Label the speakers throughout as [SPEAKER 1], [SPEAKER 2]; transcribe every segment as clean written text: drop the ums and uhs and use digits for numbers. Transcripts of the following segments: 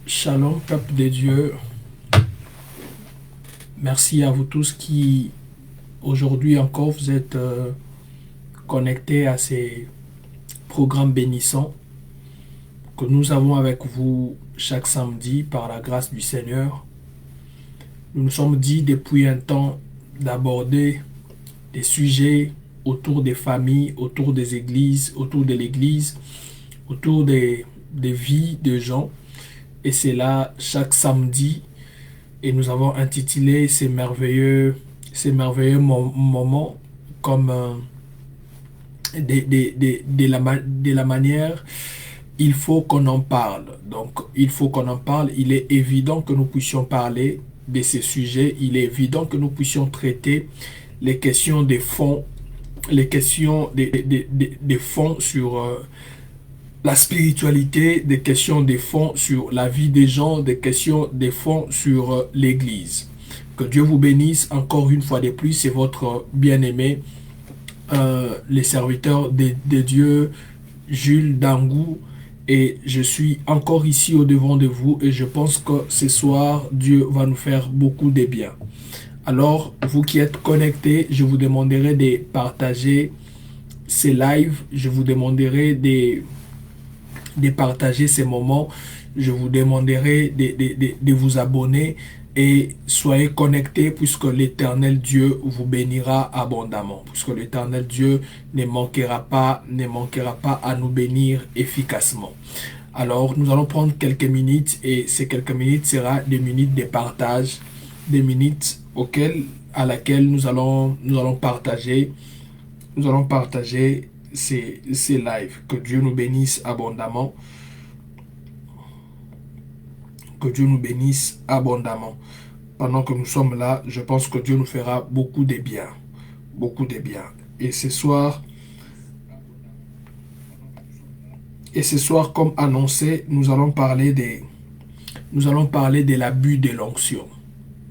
[SPEAKER 1] Shalom, peuple de Dieu. Merci à vous tous qui, aujourd'hui encore, vous êtes connectés à ces programmes bénissants que nous avons avec vous chaque samedi par la grâce du Seigneur. Nous nous sommes dit depuis un temps d'aborder des sujets autour des familles, autour des églises, autour de l'église, autour des vies de gens. Et c'est là chaque samedi. Et nous avons intitulé moments comme de la manière il faut qu'on en parle. Donc, il faut qu'on en parle. Il est évident que nous puissions parler de ces sujets. Il est évident que nous puissions traiter les questions des fonds, les questions des fonds sur la spiritualité, des questions des fonds sur la vie des gens, des questions des fonds sur l'Église. Que Dieu vous bénisse encore une fois de plus. C'est votre bien-aimé, les serviteurs de Dieu, Jules Dangou. Et je suis encore ici au devant de vous et je pense que ce soir, Dieu va nous faire beaucoup de bien. Alors, vous qui êtes connectés, je vous demanderai de partager ces lives. Je vous demanderai de partager ces moments. Je vous demanderai de vous abonner et soyez connectés puisque l'Éternel Dieu vous bénira abondamment. Puisque l'Éternel Dieu ne manquera pas à nous bénir efficacement. Alors, nous allons prendre quelques minutes et ces quelques minutes seront des minutes de partage, des minutes à laquelle nous allons partager ces lives. Que Dieu nous bénisse abondamment. Que Dieu nous bénisse abondamment. Pendant que nous sommes là, je pense que Dieu nous fera beaucoup de bien. Beaucoup de bien. Et ce soir, comme annoncé, nous allons parler de l'abus de l'onction.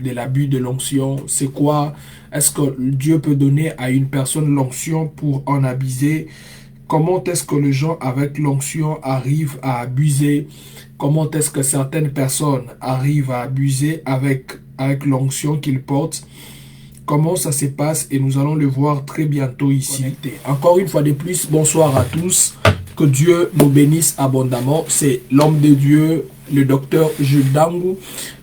[SPEAKER 1] De l'abus de l'onction, c'est quoi? Est-ce que Dieu peut donner à une personne l'onction pour en abuser? Comment est-ce que les gens avec l'onction arrivent à abuser? Comment est-ce que certaines personnes arrivent à abuser avec l'onction qu'ils portent? Comment ça se passe? Et nous allons le voir très bientôt ici. Encore une fois de plus, bonsoir à tous. Que Dieu nous bénisse abondamment. C'est l'homme de Dieu, le docteur Jules Dangou.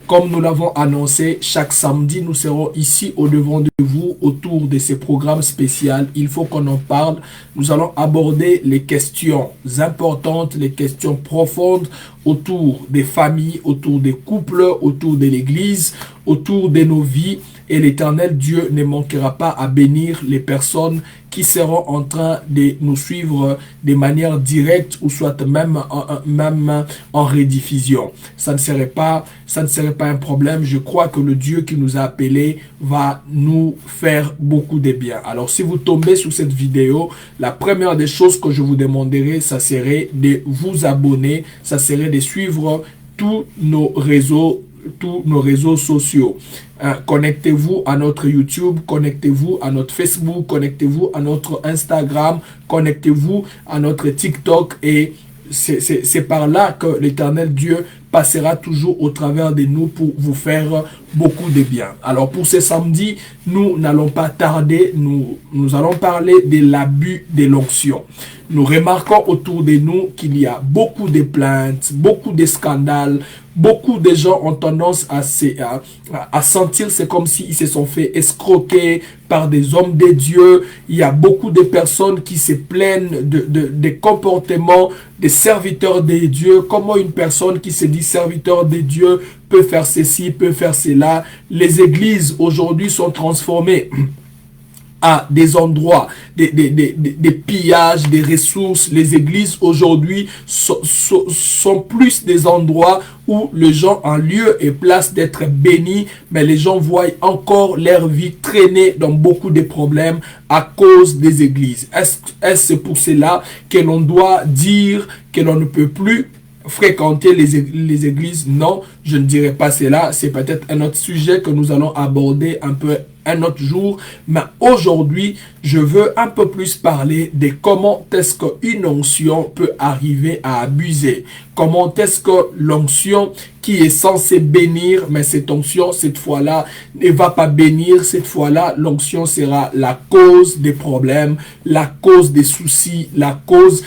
[SPEAKER 1] Comme nous l'avons annoncé, chaque samedi, nous serons ici au devant de vous autour de ces programmes spéciaux. Il faut qu'on en parle. Nous allons aborder les questions importantes, les questions profondes autour des familles, autour des couples, autour de l'Église, autour de nos vies. Et l'Éternel Dieu ne manquera pas à bénir les personnes qui seront en train de nous suivre de manière directe ou soit même en rediffusion. Ça ne serait pas un problème. Je crois que le Dieu qui nous a appelés va nous faire beaucoup de bien. Alors, si vous tombez sur cette vidéo, la première des choses que je vous demanderai, ça serait de vous abonner, ça serait de suivre tous nos réseaux sociaux. Connectez-vous à notre YouTube, connectez-vous à notre Facebook, connectez-vous à notre Instagram, connectez-vous à notre TikTok et c'est par là que l'Éternel Dieu passera toujours au travers de nous pour vous faire beaucoup de bien. Alors pour ce samedi, nous n'allons pas tarder, nous allons parler de l'abus de l'onction. Nous remarquons autour de nous qu'il y a beaucoup de plaintes, beaucoup de scandales, beaucoup de gens ont tendance à sentir c'est comme s'ils se sont fait escroquer par des hommes de Dieu. Il y a beaucoup de personnes qui se plaignent des comportements des serviteurs de Dieu. Comment une personne qui se dit serviteur de Dieu peut faire ceci, peut faire cela. Les églises aujourd'hui sont transformées à des endroits, des pillages, des ressources. Les églises aujourd'hui sont plus des endroits où les gens en lieu et place d'être bénis, mais les gens voient encore leur vie traîner dans beaucoup de problèmes à cause des églises. Est-ce pour cela que l'on doit dire que l'on ne peut plus fréquenter les églises? Non, je ne dirais pas cela. C'est peut-être un autre sujet que nous allons aborder un autre jour. Mais aujourd'hui, je veux un peu plus parler de comment est-ce qu'une onction peut arriver à abuser. Comment est-ce que l'onction qui qui est censé bénir, mais cette onction, cette fois-là, ne va pas bénir. Cette fois-là, l'onction sera la cause des problèmes, la cause des soucis, la cause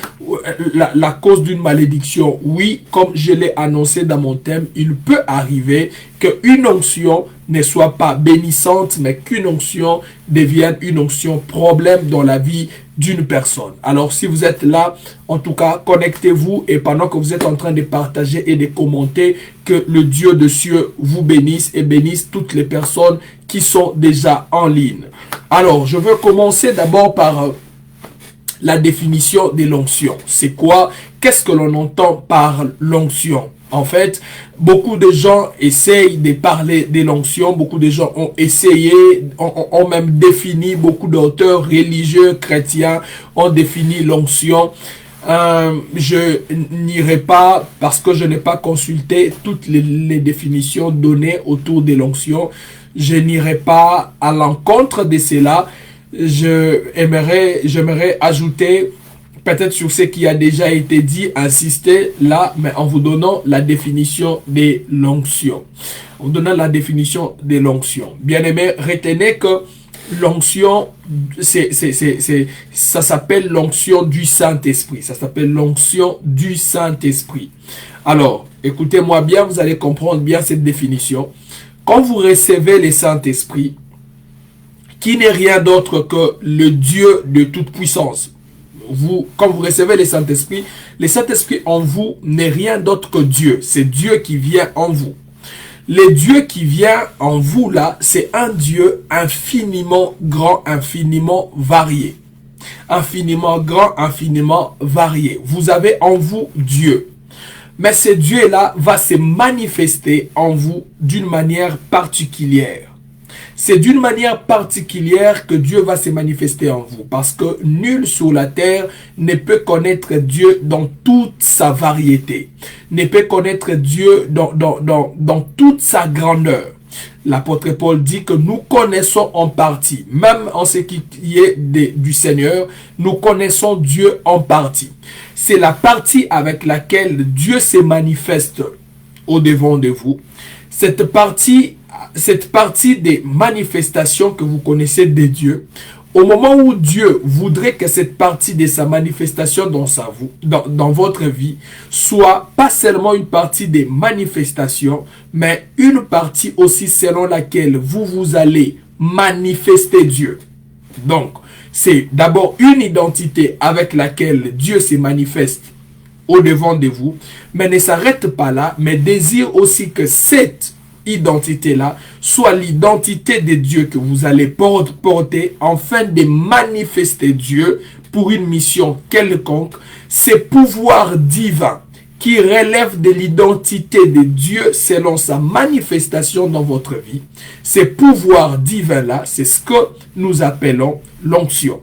[SPEAKER 1] d'une malédiction. Oui, comme je l'ai annoncé dans mon thème, il peut arriver qu'une onction ne soit pas bénissante, mais qu'une onction devienne une onction problème dans la vie d'une personne. Alors, si vous êtes là, en tout cas, connectez-vous et pendant que vous êtes en train de partager et de commenter, que le Dieu de cieux vous bénisse et bénisse toutes les personnes qui sont déjà en ligne. Alors, je veux commencer d'abord par la définition de l'onction. C'est quoi? Qu'est-ce que l'on entend par l'onction? En fait, beaucoup de gens essayent de parler de l'onction. Beaucoup de gens ont essayé, ont même défini, beaucoup d'auteurs religieux, chrétiens ont défini l'onction. Je n'irai pas, parce que je n'ai pas consulté toutes les définitions données autour de l'onction. Je n'irai pas à l'encontre de cela. J'aimerais ajouter peut-être sur ce qui a déjà été dit, insister là, mais en vous donnant la définition de l'onction. En vous donnant la définition de l'onction. Bien-aimés, retenez que l'onction, ça s'appelle l'onction du Saint-Esprit. Ça s'appelle l'onction du Saint-Esprit. Alors, écoutez-moi bien, vous allez comprendre bien cette définition. Quand vous recevez le Saint-Esprit, qui n'est rien d'autre que le Dieu de toute puissance. Quand vous recevez le Saint-Esprit en vous n'est rien d'autre que Dieu. C'est Dieu qui vient en vous. Le Dieu qui vient en vous là, c'est un Dieu infiniment grand, infiniment varié. Infiniment grand, infiniment varié. Vous avez en vous Dieu. Mais ce Dieu-là va se manifester en vous d'une manière particulière. C'est d'une manière particulière que Dieu va se manifester en vous. Parce que nul sur la terre ne peut connaître Dieu dans toute sa variété. Ne peut connaître Dieu dans toute sa grandeur. L'apôtre Paul dit que nous connaissons en partie. Même en ce qui est du Seigneur, nous connaissons Dieu en partie. C'est la partie avec laquelle Dieu se manifeste au-devant de vous. Cette partie des manifestations que vous connaissez de Dieu, au moment où Dieu voudrait que cette partie de sa manifestation dans votre vie soit pas seulement une partie des manifestations, mais une partie aussi selon laquelle vous allez manifester Dieu. Donc, c'est d'abord une identité avec laquelle Dieu se manifeste au-devant de vous, mais ne s'arrête pas là, mais désire aussi que cette identité-là soit l'identité de Dieu que vous allez porter afin de manifester Dieu pour une mission quelconque. Ces pouvoirs divins qui relèvent de l'identité de Dieu selon sa manifestation dans votre vie. Ces pouvoirs divins-là, c'est ce que nous appelons l'onction.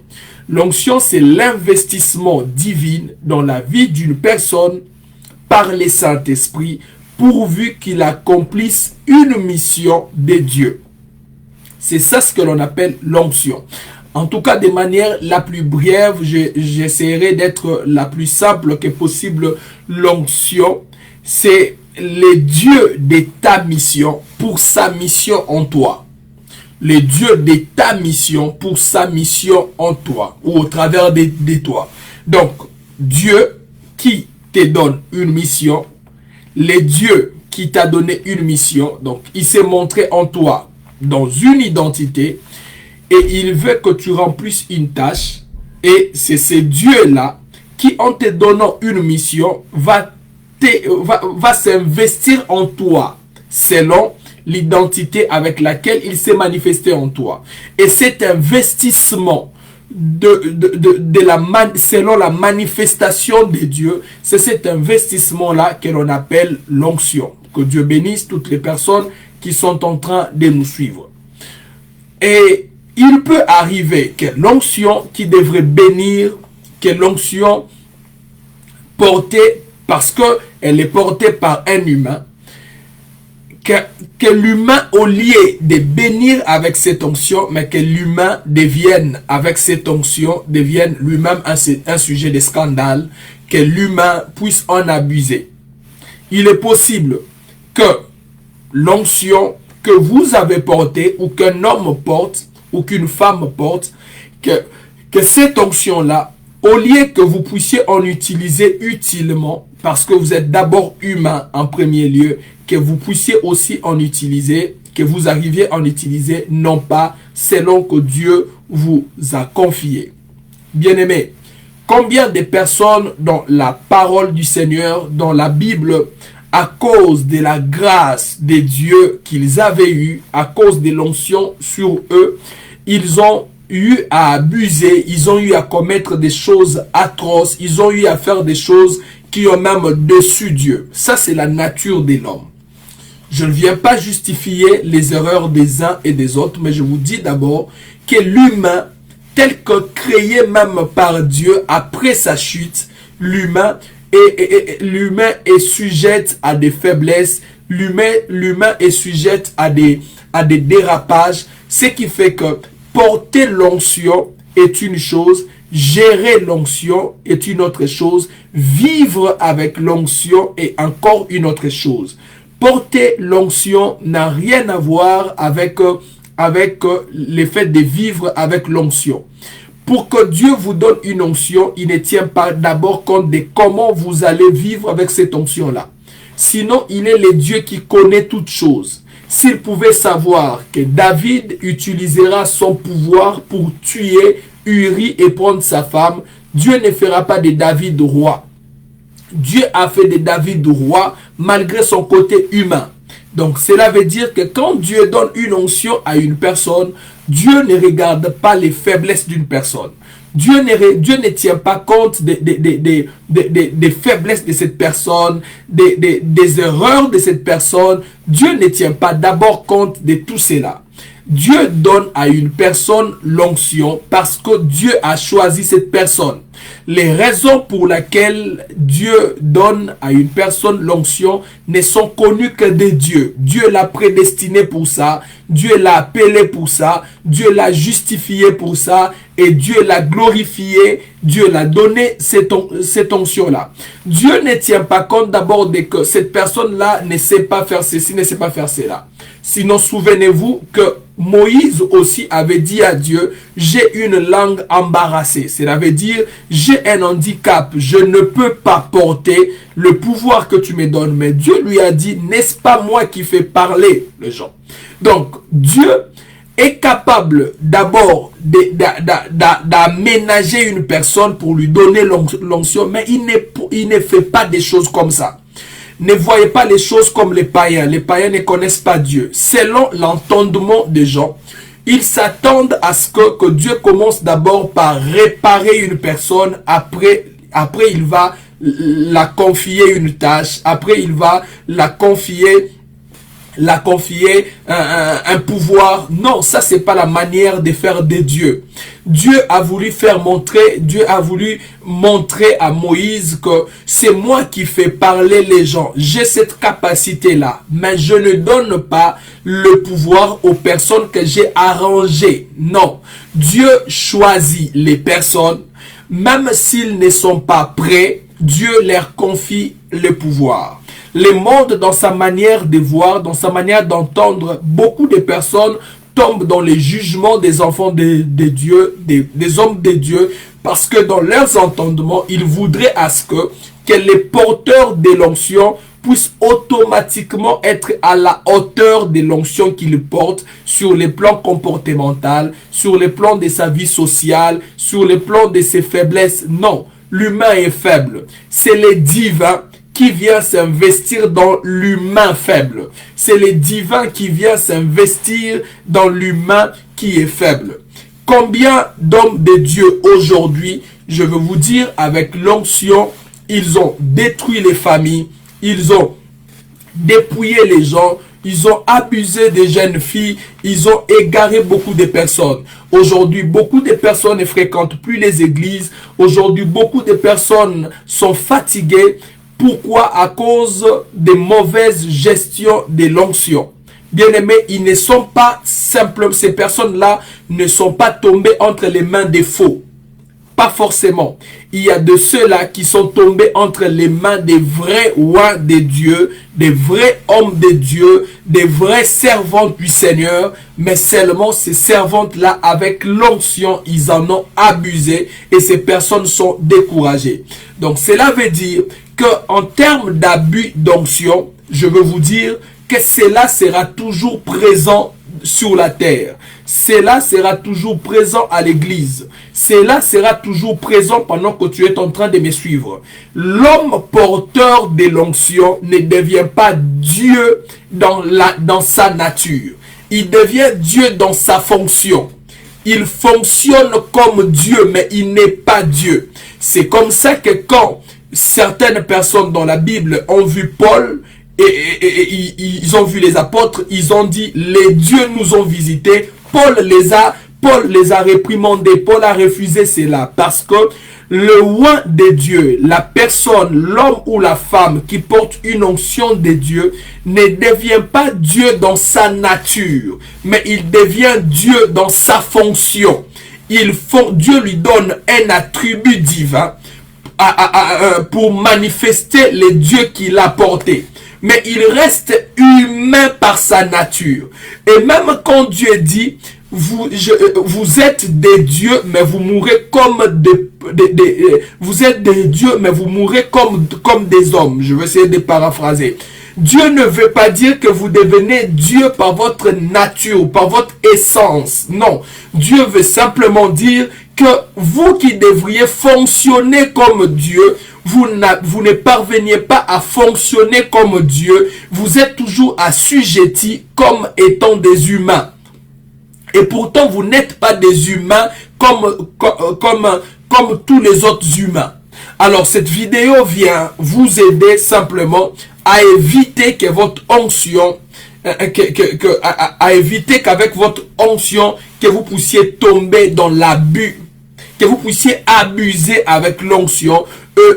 [SPEAKER 1] L'onction, c'est l'investissement divin dans la vie d'une personne par le Saint-Esprit pourvu qu'il accomplisse une mission de Dieu. C'est ça ce que l'on appelle l'onction. En tout cas, de manière la plus brève, j'essaierai d'être la plus simple que possible. L'onction, c'est le Dieu de ta mission pour sa mission en toi. Le Dieu de ta mission pour sa mission en toi ou au travers de toi. Donc, Dieu qui te donne une mission, le Dieu qui t'a donné une mission, donc il s'est montré en toi dans une identité et il veut que tu remplisses une tâche et c'est ce Dieu-là qui en te donnant une mission va s'investir en toi selon l'identité avec laquelle il s'est manifesté en toi. Et cet investissement selon la manifestation de Dieu, c'est cet investissement-là que l'on appelle l'onction. Que Dieu bénisse toutes les personnes qui sont en train de nous suivre. Et il peut arriver que l'onction qui devrait bénir, que l'onction portée, parce qu'elle est portée par un humain, que l'humain, au lieu de bénir avec cette onction, mais que l'humain devienne, avec cette onction, devienne lui-même un sujet de scandale, que l'humain puisse en abuser. Il est possible que l'onction que vous avez portée, ou qu'un homme porte, ou qu'une femme porte, que cette onction-là, au lieu que vous puissiez en utiliser utilement, parce que vous êtes d'abord humain en premier lieu, que vous puissiez aussi en utiliser, que vous arriviez à en utiliser, non pas selon que Dieu vous a confié. Bien-aimés, combien de personnes dans la parole du Seigneur, dans la Bible, à cause de la grâce de Dieu qu'ils avaient eue, à cause de l'onction sur eux, ils ont eu à abuser, ils ont eu à commettre des choses atroces, ils ont eu à faire des choses qui ont même déçu Dieu. Ça, c'est la nature de l'homme. Je ne viens pas justifier les erreurs des uns et des autres, mais je vous dis d'abord que l'humain, tel que créé même par Dieu après sa chute, l'humain est sujet à des faiblesses, l'humain est sujet à des dérapages, ce qui fait que porter l'onction est une chose, gérer l'onction est une autre chose, vivre avec l'onction est encore une autre chose. Porter l'onction n'a rien à voir avec le fait de vivre avec l'onction. Pour que Dieu vous donne une onction, il ne tient pas d'abord compte de comment vous allez vivre avec cette onction-là. Sinon, il est le Dieu qui connaît toutes choses. S'il pouvait savoir que David utilisera son pouvoir pour tuer Uri et prendre sa femme, Dieu ne fera pas de David roi. Dieu a fait de David roi malgré son côté humain. Donc cela veut dire que quand Dieu donne une onction à une personne, Dieu ne regarde pas les faiblesses d'une personne. Dieu ne tient pas compte des faiblesses de cette personne, des erreurs de cette personne. Dieu ne tient pas d'abord compte de tout cela. Dieu donne à une personne l'onction parce que Dieu a choisi cette personne. Les raisons pour lesquelles Dieu donne à une personne l'onction ne sont connues que de Dieu. Dieu l'a prédestiné pour ça, Dieu l'a appelé pour ça, Dieu l'a justifié pour ça et Dieu l'a glorifié, Dieu l'a donné cette onction-là. Dieu ne tient pas compte d'abord de que cette personne-là ne sait pas faire ceci, ne sait pas faire cela. Sinon, souvenez-vous que Moïse aussi avait dit à Dieu, j'ai une langue embarrassée. Cela veut dire, j'ai un handicap, je ne peux pas porter le pouvoir que tu me donnes. Mais Dieu lui a dit, n'est-ce pas moi qui fais parler les gens? Donc, Dieu est capable d'abord d'aménager une personne pour lui donner l'onction, mais il ne fait pas des choses comme ça. Ne voyez pas les choses comme les païens. Les païens ne connaissent pas Dieu. Selon l'entendement des gens, ils s'attendent à ce que Dieu commence d'abord par réparer une personne. Après il va la confier une tâche. Après, il va la confier un pouvoir. Non, ça c'est pas la manière de faire de Dieu. Dieu a voulu montrer à Moïse que c'est moi qui fais parler les gens. J'ai cette capacité-là, mais je ne donne pas le pouvoir aux personnes que j'ai arrangées. Non, Dieu choisit les personnes, même s'ils ne sont pas prêts, Dieu leur confie le pouvoir. Le monde, dans sa manière de voir, dans sa manière d'entendre, beaucoup de personnes tombent dans les jugements des enfants de Dieu, des hommes de Dieu, parce que dans leurs entendements, ils voudraient à ce que les porteurs de l'onction puissent automatiquement être à la hauteur de l'onction qu'ils portent sur les plans comportemental, sur les plans de sa vie sociale, sur les plans de ses faiblesses. Non, l'humain est faible. C'est le divin qui vient s'investir dans l'humain faible. C'est le divin qui vient s'investir dans l'humain qui est faible. Combien d'hommes de Dieu aujourd'hui, je veux vous dire, avec l'onction, ils ont détruit les familles, ils ont dépouillé les gens, ils ont abusé des jeunes filles, ils ont égaré beaucoup de personnes. Aujourd'hui, beaucoup de personnes ne fréquentent plus les églises. Aujourd'hui, beaucoup de personnes sont fatiguées. Pourquoi? À cause des mauvaises gestions de l'onction. Bien-aimés, ils ne sont pas simples, ces personnes-là ne sont pas tombées entre les mains des faux. pas forcément. Il y a de ceux-là qui sont tombés entre les mains des vrais rois de Dieu, des vrais hommes de Dieu, des vrais servantes du Seigneur, mais seulement ces servantes-là, avec l'onction, ils en ont abusé et ces personnes sont découragées. Donc cela veut dire qu'en termes d'abus d'onction, je veux vous dire que cela sera toujours présent sur la terre. Cela sera toujours présent à l'église. Cela sera toujours présent pendant que tu es en train de me suivre. L'homme porteur de l'onction ne devient pas Dieu dans sa nature. Il devient Dieu dans sa fonction. Il fonctionne comme Dieu, mais il n'est pas Dieu. C'est comme ça que quand certaines personnes dans la Bible ont vu Paul, et ils ont vu les apôtres, ils ont dit, les dieux nous ont visités. Paul les a réprimandés, Paul a refusé cela, parce que le roi de Dieu, la personne, l'homme ou la femme qui porte une onction de Dieu, ne devient pas Dieu dans sa nature, mais il devient Dieu dans sa fonction. Dieu lui donne un attribut divin pour manifester les dieux qu'il a portés. Mais il reste humain par sa nature. Et même quand Dieu dit, vous êtes des dieux, mais vous mourrez comme vous êtes des dieux, mais vous mourrez comme des hommes. Je vais essayer de paraphraser. Dieu ne veut pas dire que vous devenez Dieu par votre nature, par votre essence. Non. Dieu veut simplement dire que vous qui devriez fonctionner comme Dieu, vous ne parveniez pas à fonctionner comme Dieu. Vous êtes toujours assujettis comme étant des humains. Et pourtant, vous n'êtes pas des humains comme tous les autres humains. Alors, cette vidéo vient vous aider simplement à éviter que votre onction, à éviter qu'avec votre onction, que vous puissiez tomber dans l'abus, que vous puissiez abuser avec l'onction.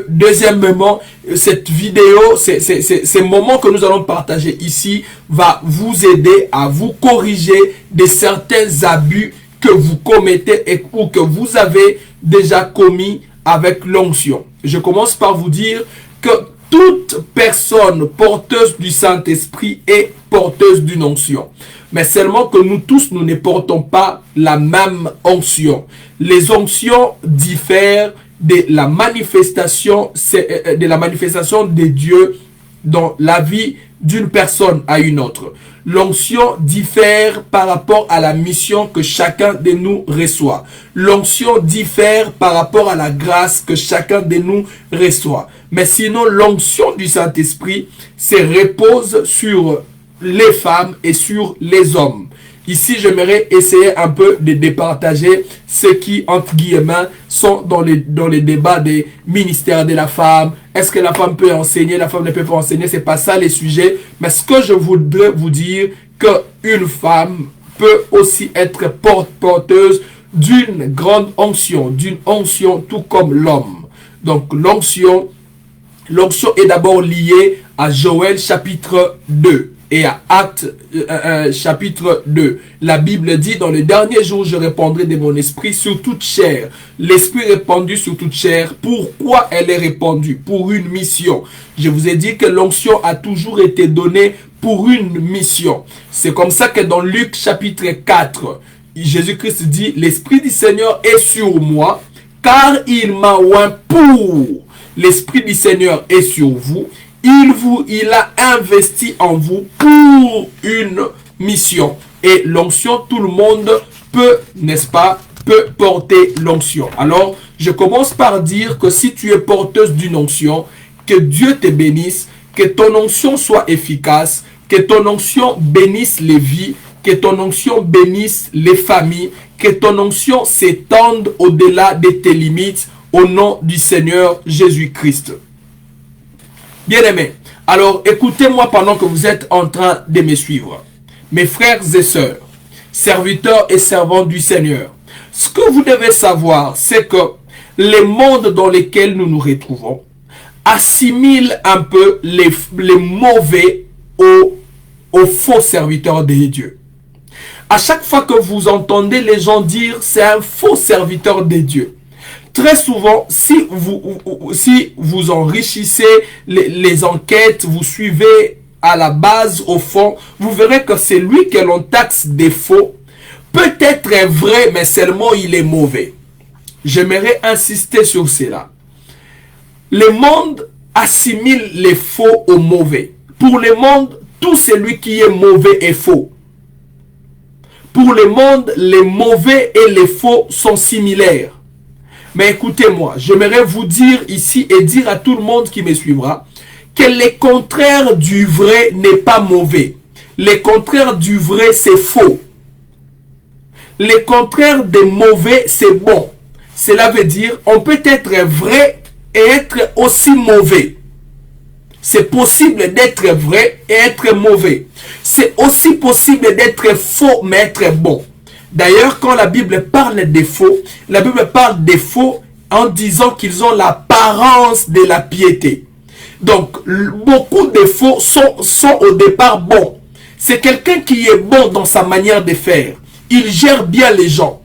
[SPEAKER 1] Deuxièmement, cette vidéo, ces moments que nous allons partager ici, va vous aider à vous corriger de certains abus que vous commettez ou que vous avez déjà commis avec l'onction. Je commence par vous dire que toute personne porteuse du Saint-Esprit est porteuse d'une onction. Mais seulement que nous tous, nous ne portons pas la même onction. Les onctions diffèrent de la manifestation de Dieu dans la vie d'une personne à une autre. L'onction diffère par rapport à la mission que chacun de nous reçoit. L'onction diffère par rapport à la grâce que chacun de nous reçoit. Mais sinon, l'onction du Saint-Esprit se repose sur les femmes et sur les hommes. Ici, j'aimerais essayer un peu de départager ceux qui, entre guillemets, sont dans les débats des ministères de la femme. Est-ce que la femme peut enseigner, la femme ne peut pas enseigner? C'est pas ça les sujets. Mais ce que je voudrais vous dire, qu'une femme peut aussi être porteuse d'une grande onction, d'une onction tout comme l'homme. Donc, l'onction est d'abord liée à Joël chapitre 2. Et à Actes chapitre 2, la Bible dit, dans les derniers jours, je répandrai de mon esprit sur toute chair. L'esprit répandu sur toute chair. Pourquoi elle est répandue? Pour une mission. Je vous ai dit que l'onction a toujours été donnée pour une mission. C'est comme ça que dans Luc chapitre 4, Jésus-Christ dit, l'esprit du Seigneur est sur moi, car il m'a oint pour. L'esprit du Seigneur est sur vous. Il a investi en vous pour une mission. Et l'onction, tout le monde peut, n'est-ce pas, peut porter l'onction. Alors, je commence par dire que si tu es porteuse d'une onction, que Dieu te bénisse, que ton onction soit efficace, que ton onction bénisse les vies, que ton onction bénisse les familles, que ton onction s'étende au-delà de tes limites, au nom du Seigneur Jésus-Christ. Bien-aimés, alors écoutez-moi pendant que vous êtes en train de me suivre. Mes frères et sœurs, serviteurs et servants du Seigneur, ce que vous devez savoir, c'est que les mondes dans lesquels nous nous retrouvons assimilent un peu les mauvais aux faux serviteurs de Dieu. À chaque fois que vous entendez les gens dire « c'est un faux serviteur de Dieu », très souvent, si vous enrichissez les enquêtes, vous suivez à la base, au fond, vous verrez que c'est lui que l'on taxe des faux. Peut-être est vrai, mais seulement il est mauvais. J'aimerais insister sur cela. Le monde assimile les faux au mauvais. Pour le monde, tout celui qui est mauvais est faux. Pour le monde, les mauvais et les faux sont similaires. Mais écoutez-moi, j'aimerais vous dire ici et dire à tout le monde qui me suivra que le contraire du vrai n'est pas mauvais. Le contraire du vrai, c'est faux. Le contraire des mauvais, c'est bon. Cela veut dire on peut être vrai et être aussi mauvais. C'est possible d'être vrai et être mauvais. C'est aussi possible d'être faux mais être bon. D'ailleurs, quand la Bible parle des faux, la Bible parle des faux en disant qu'ils ont l'apparence de la piété. Donc, beaucoup de faux sont au départ bons. C'est quelqu'un qui est bon dans sa manière de faire. Il gère bien les gens.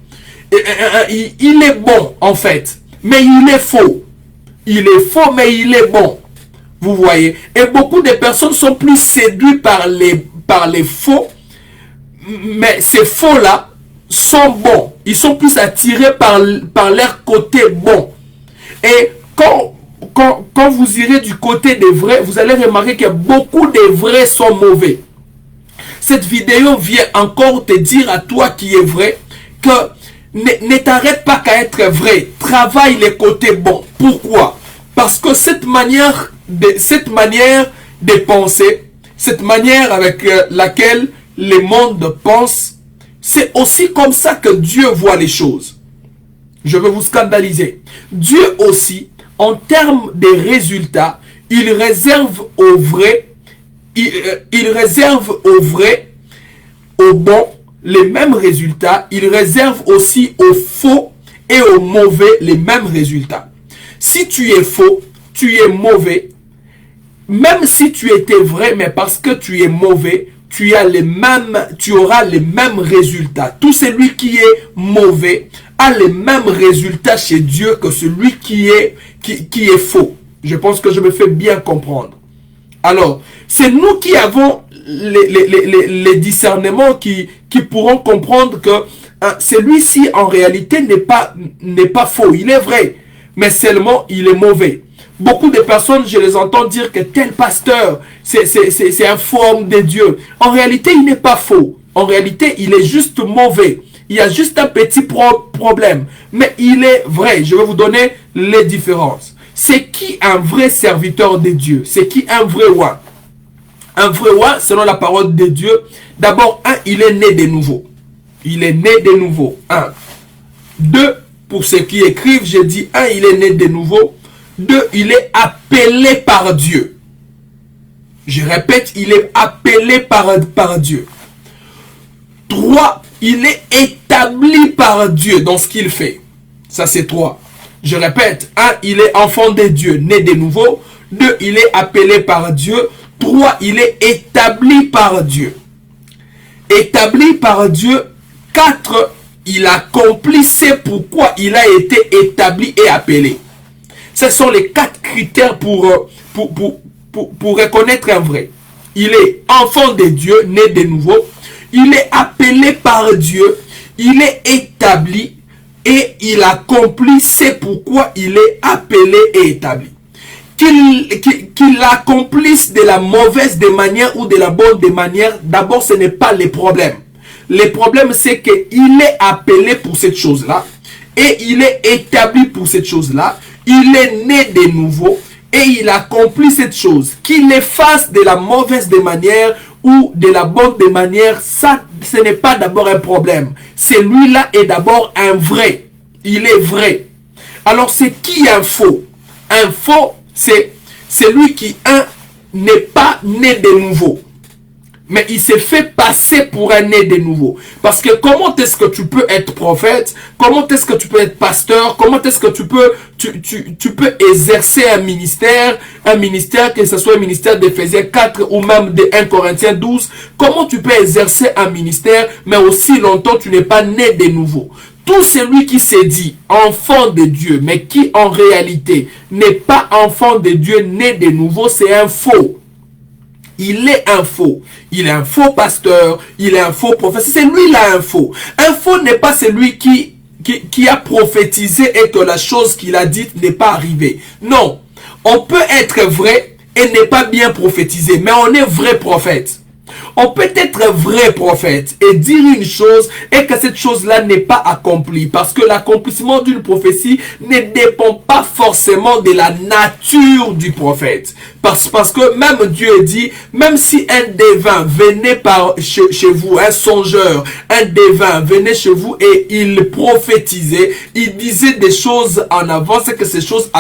[SPEAKER 1] Il est bon, en fait. Mais il est faux. Il est faux, mais il est bon. Vous voyez. Et beaucoup de personnes sont plus séduites par les faux. Mais ces faux-là sont bons. Ils sont plus attirés par leur côté bon. Et quand vous irez du côté des vrais, vous allez remarquer que beaucoup de vrais sont mauvais. Cette vidéo vient encore te dire à toi qui est vrai que ne t'arrête pas qu'à être vrai. Travaille les côtés bons. Pourquoi? Parce que cette manière de penser, cette manière avec laquelle le monde pense, c'est aussi comme ça que Dieu voit les choses. Je vais vous scandaliser. Dieu aussi, en termes de résultats, il réserve aux vrais, aux bons, les mêmes résultats. Il réserve aussi aux faux et aux mauvais les mêmes résultats. Si tu es faux, tu es mauvais. Même si tu étais vrai, mais parce que tu es mauvais, tu auras les mêmes résultats. Tout celui qui est mauvais a les mêmes résultats chez Dieu que celui qui est faux. Je pense que je me fais bien comprendre. Alors, c'est nous qui avons les discernements qui pourront comprendre que celui-ci en réalité n'est pas faux. Il est vrai, mais seulement il est mauvais. Beaucoup de personnes, je les entends dire que tel pasteur, c'est un faux homme de Dieu. En réalité, il n'est pas faux. En réalité, il est juste mauvais. Il y a juste un petit problème. Mais il est vrai. Je vais vous donner les différences. C'est qui un vrai serviteur de Dieu? C'est qui un vrai roi? Un vrai roi, selon la parole de Dieu, d'abord, il est né de nouveau. Il est né de nouveau. 2, pour ceux qui écrivent, j'ai dit il est né de nouveau. 2, il est appelé par Dieu. Je répète, il est appelé par Dieu. 3, il est établi par Dieu dans ce qu'il fait. Ça, c'est 3. Je répète, 1, il est enfant de Dieu, né de nouveau. 2, il est appelé par Dieu. 3, il est établi par Dieu. Établi par Dieu. 4, il accomplit ce pourquoi il a été établi et appelé. Ce sont les 4 critères pour reconnaître un vrai. Il est enfant de Dieu, né de nouveau. Il est appelé par Dieu. Il est établi et il accomplit ce pourquoi il est appelé et établi. Qu'il l'accomplisse de la mauvaise des manières ou de la bonne des manières, d'abord ce n'est pas le problème. Le problème c'est qu'il est appelé pour cette chose-là et il est établi pour cette chose-là. Il est né de nouveau et il accomplit cette chose. Qu'il les fasse de la mauvaise des manières ou de la bonne des manières, ça, ce n'est pas d'abord un problème. Celui-là est d'abord un vrai. Il est vrai. Alors, c'est qui un faux? Un faux, c'est celui qui, n'est pas né de nouveau. Mais il s'est fait passer pour un né de nouveau. Parce que comment est-ce que tu peux être prophète? Comment est-ce que tu peux être pasteur? Comment est-ce que tu peux exercer un ministère, que ce soit un ministère d'Éphésiens 4 ou même de 1 Corinthiens 12? Comment tu peux exercer un ministère, mais aussi longtemps tu n'es pas né de nouveau? Tout celui qui s'est dit enfant de Dieu, mais qui en réalité n'est pas enfant de Dieu, né de nouveau, c'est un faux. Il est un faux. Il est un faux pasteur, il est un faux prophète. C'est lui là un faux. Un faux n'est pas celui qui a prophétisé et que la chose qu'il a dite n'est pas arrivée. Non. On peut être vrai et n'est pas bien prophétisé, mais on est vrai prophète. On peut être vrai prophète et dire une chose et que cette chose-là n'est pas accomplie. Parce que l'accomplissement d'une prophétie ne dépend pas forcément de la nature du prophète. Parce que même Dieu dit, même si un devin venait chez vous, un songeur, un devin venait chez vous et il prophétisait, il disait des choses en avance et que ces choses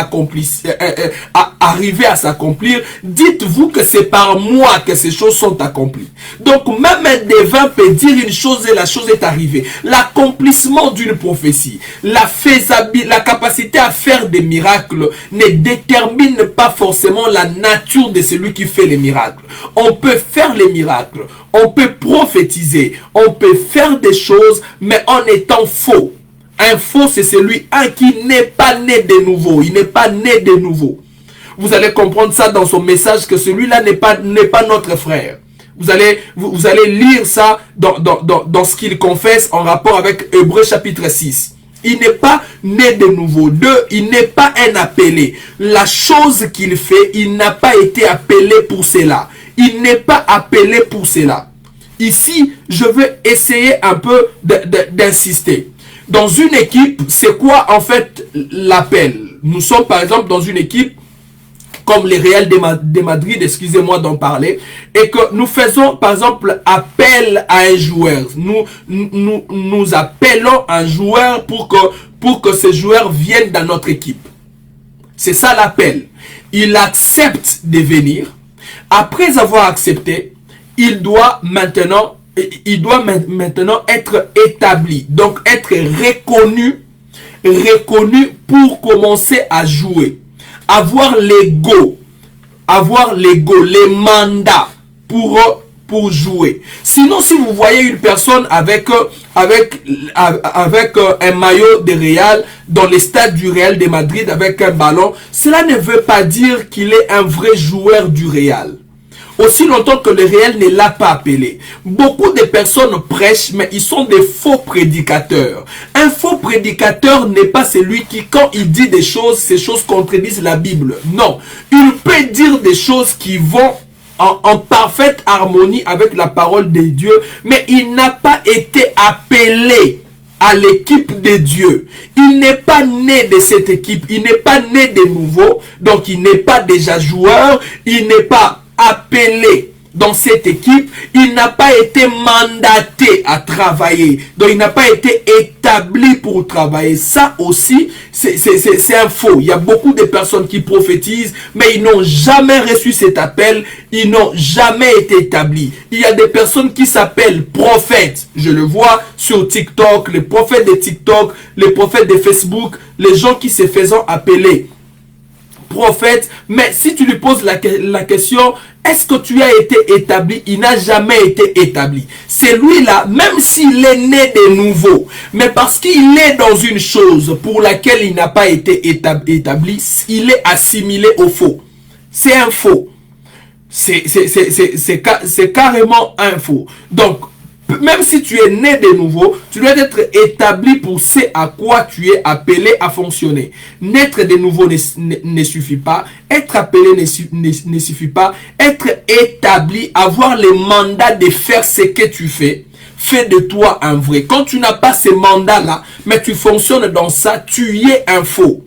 [SPEAKER 1] arrivaient à s'accomplir, dites-vous que c'est par moi que ces choses sont accomplies. Donc même un devin peut dire une chose et la chose est arrivée. L'accomplissement d'une prophétie, la capacité à faire des miracles ne détermine pas forcément la nature de celui qui fait les miracles. On peut faire les miracles, on peut prophétiser, on peut faire des choses, mais en étant faux. Un faux, c'est celui qui n'est pas né de nouveau. Il n'est pas né de nouveau. Vous allez comprendre ça dans son message, que celui-là n'est pas notre frère. Vous allez lire ça dans ce qu'il confesse en rapport avec Hébreux chapitre 6. Il n'est pas né de nouveau. Il n'est pas un appelé. La chose qu'il fait, il n'a pas été appelé pour cela. Il n'est pas appelé pour cela. Ici, je veux essayer un peu d'insister. Dans une équipe, c'est quoi en fait l'appel? Nous sommes par exemple dans une équipe comme les Real de Madrid, excusez-moi d'en parler, et que nous faisons par exemple appel à un joueur. Nous appelons un joueur pour que ce joueur vienne dans notre équipe. C'est ça l'appel. Il accepte de venir. Après avoir accepté, il doit maintenant être établi, donc être reconnu pour commencer à jouer. Avoir l'ego, les mandats pour jouer. Sinon, si vous voyez une personne avec un maillot de Real dans les stades du Real de Madrid avec un ballon, cela ne veut pas dire qu'il est un vrai joueur du Real. Aussi longtemps que le Real ne l'a pas appelé. Beaucoup de personnes prêchent, mais ils sont des faux prédicateurs. Un faux prédicateur n'est pas celui qui, quand il dit des choses, ces choses contredisent la Bible. Non. Il peut dire des choses qui vont en parfaite harmonie avec la parole de Dieu, mais il n'a pas été appelé à l'équipe de Dieu. Il n'est pas né de cette équipe. Il n'est pas né de nouveau. Donc il n'est pas déjà joueur. Il n'est pas appelé dans cette équipe, il n'a pas été mandaté à travailler, donc il n'a pas été établi pour travailler. Ça aussi, c'est un faux. Il y a beaucoup de personnes qui prophétisent, mais ils n'ont jamais reçu cet appel, ils n'ont jamais été établis. Il y a des personnes qui s'appellent prophètes, je le vois sur TikTok, les prophètes de TikTok, les prophètes de Facebook, les gens qui se faisant appeler prophète, mais si tu lui poses la question, est-ce que tu as été établi? Il n'a jamais été établi. C'est lui-là, même s'il est né de nouveau, mais parce qu'il est dans une chose pour laquelle il n'a pas été établi, il est assimilé au faux. C'est un faux. C'est carrément un faux. Donc, même si tu es né de nouveau, tu dois être établi pour ce à quoi tu es appelé à fonctionner. Naître de nouveau ne suffit pas. Être appelé ne suffit pas. Être établi, avoir le mandat de faire ce que tu fais, fait de toi un vrai. Quand tu n'as pas ce mandat-là, mais tu fonctionnes dans ça, tu es un faux.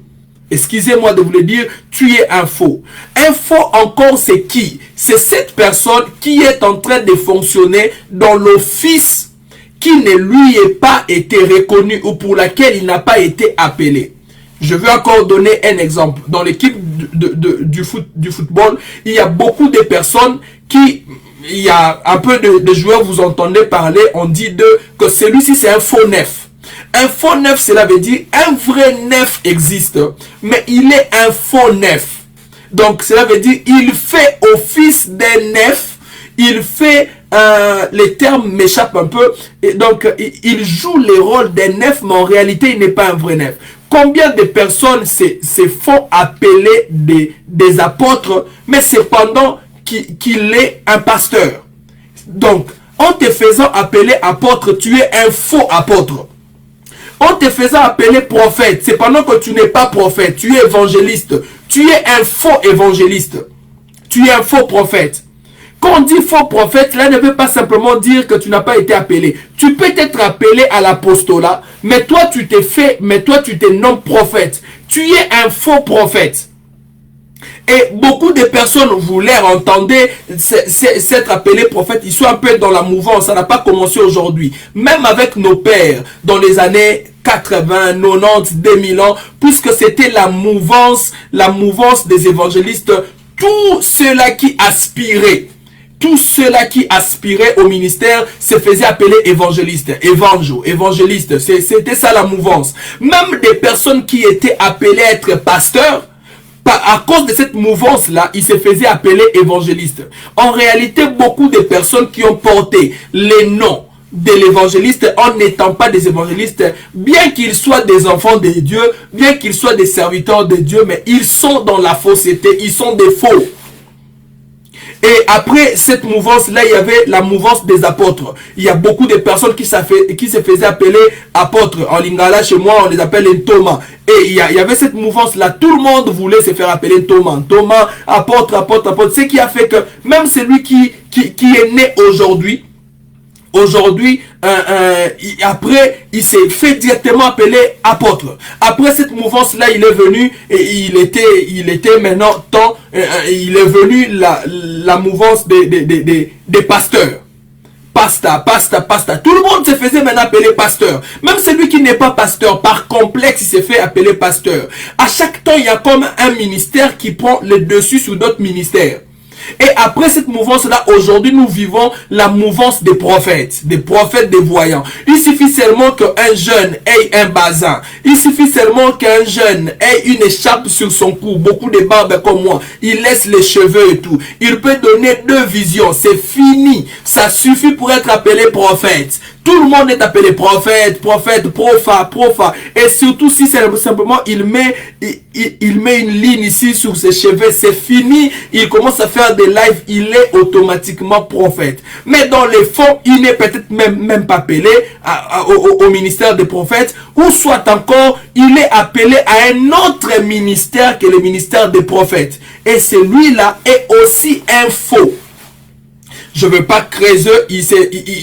[SPEAKER 1] Excusez-moi de vous le dire, tu es un faux. Un faux encore, c'est qui? C'est cette personne qui est en train de fonctionner dans l'office qui ne lui est pas été reconnu ou pour laquelle il n'a pas été appelé. Je vais encore donner un exemple. Dans l'équipe du football, il y a beaucoup de personnes qui... Il y a un peu de joueurs, vous entendez parler, on dit que celui-ci c'est un faux neuf. Un faux neuf, cela veut dire un vrai neuf existe, mais il est un faux neuf. Donc, cela veut dire il fait office d'un neuf, il fait les termes m'échappent un peu. Et donc, il joue les rôles des nefs, mais en réalité, il n'est pas un vrai nef. Combien de personnes se font appeler des apôtres, mais cependant qu'il est un pasteur. Donc, en te faisant appeler apôtre, tu es un faux apôtre. En te faisant appeler prophète, c'est pendant que tu n'es pas prophète, tu es évangéliste. Tu es un faux évangéliste. Tu es un faux prophète. Quand on dit faux prophète, cela ne veut pas simplement dire que tu n'as pas été appelé. Tu peux être appelé à l'apostolat, mais toi tu te nommes prophète. Tu es un faux prophète. Et beaucoup de personnes, vous leur entendez s'être appelés prophètes, ils sont un peu dans la mouvance, ça n'a pas commencé aujourd'hui. Même avec nos pères, dans les années 80, 90, 2000 ans, puisque c'était la mouvance des évangélistes, tous ceux-là qui aspiraient au ministère se faisaient appeler évangélistes, évangélistes, c'était ça la mouvance. Même des personnes qui étaient appelées à être pasteurs, à cause de cette mouvance-là, ils se faisaient appeler évangélistes. En réalité, beaucoup de personnes qui ont porté les noms de l'évangéliste en n'étant pas des évangélistes, bien qu'ils soient des enfants de Dieu, bien qu'ils soient des serviteurs de Dieu, mais ils sont dans la fausseté, ils sont des faux. Et après cette mouvance-là, il y avait la mouvance des apôtres. Il y a beaucoup de personnes qui se faisaient appeler apôtres. En Lingala, chez moi, on les appelle les Thomas. Et il y avait cette mouvance-là. Tout le monde voulait se faire appeler Thomas. Thomas, apôtre, apôtre, apôtre. Ce qui a fait que même celui qui est né aujourd'hui, après, il s'est fait directement appeler apôtre. Après cette mouvance-là, il est venu et il était maintenant temps, il est venu la mouvance des pasteurs. Pasta. Tout le monde se faisait maintenant appeler pasteur. Même celui qui n'est pas pasteur, par complexe, il s'est fait appeler pasteur. À chaque temps, il y a comme un ministère qui prend le dessus sur d'autres ministères. Et après cette mouvance-là, aujourd'hui, nous vivons la mouvance des prophètes des voyants. Il suffit seulement qu'un jeune ait un bazin. Il suffit seulement qu'un jeune ait une écharpe sur son cou, beaucoup de barbes comme moi. Il laisse les cheveux et tout. Il peut donner 2 visions. C'est fini. Ça suffit pour être appelé prophète. Tout le monde est appelé prophète, profa. Et surtout si simplement il met une ligne ici sur ses cheveux, c'est fini. Il commence à faire des lives, il est automatiquement prophète. Mais dans les fonds, il n'est peut-être même pas appelé au ministère des prophètes, ou soit encore, il est appelé à un autre ministère que le ministère des prophètes. Et celui-là est aussi un faux. Je ne veux pas creuser, il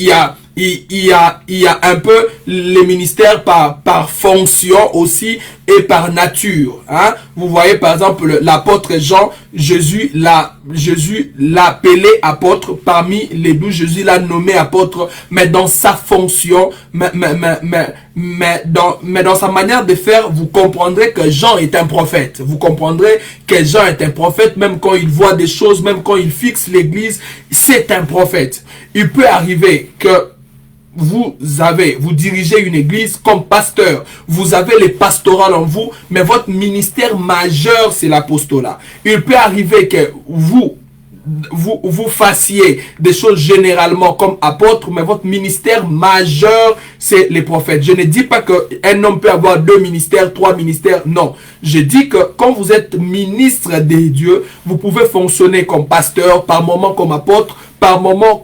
[SPEAKER 1] y a un peu les ministères par fonction aussi et par nature. Hein? Vous voyez par exemple l'apôtre Jean, Jésus l'a appelé apôtre. Parmi les 12, Jésus l'a nommé apôtre, mais dans sa fonction, mais dans sa manière de faire, vous comprendrez que Jean est un prophète. Vous comprendrez que Jean est un prophète, même quand il voit des choses, même quand il fixe l'église, c'est un prophète. Il peut arriver que vous dirigez une église comme pasteur. Vous avez les pastorales en vous, mais votre ministère majeur, c'est l'apostolat. Il peut arriver que vous fassiez des choses généralement comme apôtre, mais votre ministère majeur, c'est les prophètes. Je ne dis pas qu'un homme peut avoir 2 ministères, 3 ministères, non. Je dis que quand vous êtes ministre des dieux, vous pouvez fonctionner comme pasteur, par moment comme apôtre, par moment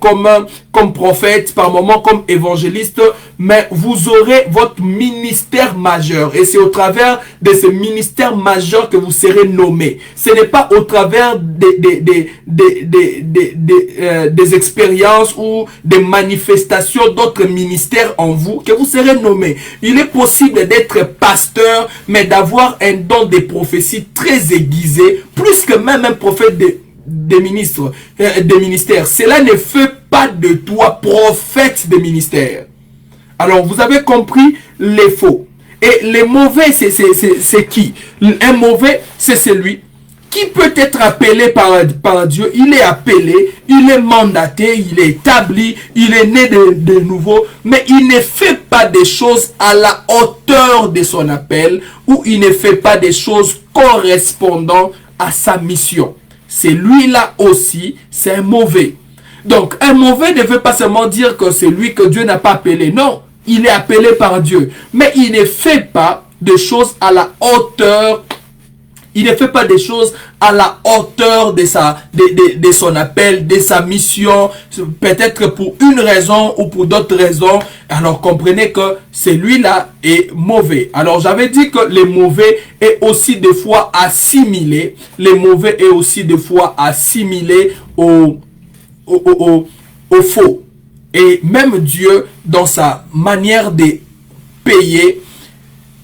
[SPEAKER 1] comme prophète, par moment comme évangéliste, mais vous aurez votre ministère majeur. Et c'est au travers de ce ministère majeur que vous serez nommé. Ce n'est pas au travers des expériences ou des manifestations d'autres ministères en vous que vous serez nommé. Il est possible d'être pasteur, mais d'avoir un don de prophétie très aiguisé, plus que même un prophète des ministères. Cela ne fait pas de toi prophète des ministères. Alors, vous avez compris les faux. Et les mauvais, c'est qui? Un mauvais, c'est celui qui peut être appelé par Dieu. Il est appelé, il est mandaté, il est établi, il est né de nouveau, mais il ne fait pas des choses à la hauteur de son appel, ou il ne fait pas des choses correspondant à sa mission. Celui-là aussi, c'est un mauvais. Donc, un mauvais ne veut pas seulement dire que c'est lui que Dieu n'a pas appelé. Non, il est appelé par Dieu. Mais il ne fait pas de choses à la hauteur. Il ne fait pas des choses à la hauteur de son appel, de sa mission, peut-être pour une raison ou pour d'autres raisons. Alors comprenez que celui-là est mauvais. Alors j'avais dit que les mauvais est aussi des fois assimilé. Les mauvais est aussi des fois assimilé au faux. Et même Dieu, dans sa manière de payer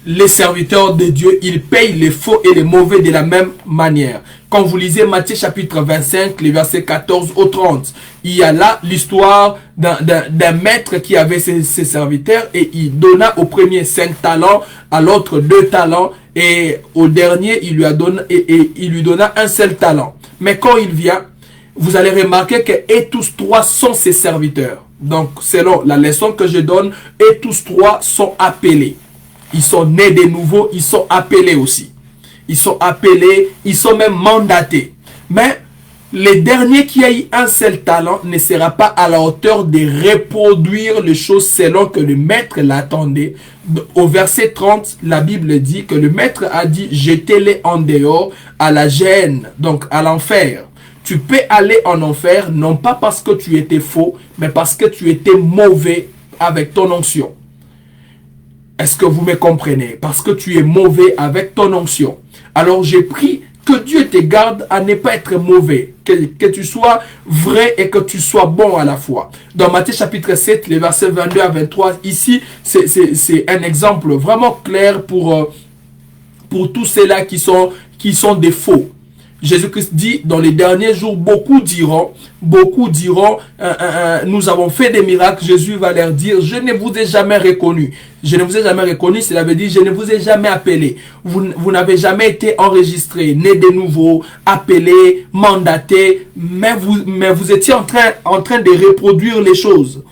[SPEAKER 1] les serviteurs de Dieu, ils payent les faux et les mauvais de la même manière. Quand vous lisez Matthieu chapitre 25, les versets 14 au 30, il y a là l'histoire d'un maître qui avait ses serviteurs et il donna au premier 5 talents, à l'autre 2 talents et au dernier il lui donna un seul talent. Mais quand il vient, vous allez remarquer que et tous trois sont ses serviteurs. Donc selon la leçon que je donne, et tous trois sont appelés. Ils sont nés de nouveau, ils sont appelés aussi. Ils sont appelés, ils sont même mandatés. Mais le dernier qui a eu un seul talent ne sera pas à la hauteur de reproduire les choses selon que le maître l'attendait. Au verset 30, la Bible dit que le maître a dit « Jetez-les en dehors à la gêne », donc à l'enfer. Tu peux aller en enfer, non pas parce que tu étais faux, mais parce que tu étais mauvais avec ton onction. Est-ce que vous me comprenez? Parce que tu es mauvais avec ton onction. Alors j'ai pris que Dieu te garde à ne pas être mauvais. Que tu sois vrai et que tu sois bon à la fois. Dans Matthieu chapitre 7, les versets 22 à 23, ici, c'est un exemple vraiment clair pour tous ceux-là qui sont des faux. Jésus-Christ dit, dans les derniers jours, beaucoup diront, nous avons fait des miracles. Jésus va leur dire, je ne vous ai jamais reconnu. Je ne vous ai jamais reconnu, cela veut dire, je ne vous ai jamais appelé. Vous n'avez jamais été enregistré, né de nouveau, appelé, mandaté, mais vous étiez en train de reproduire les choses.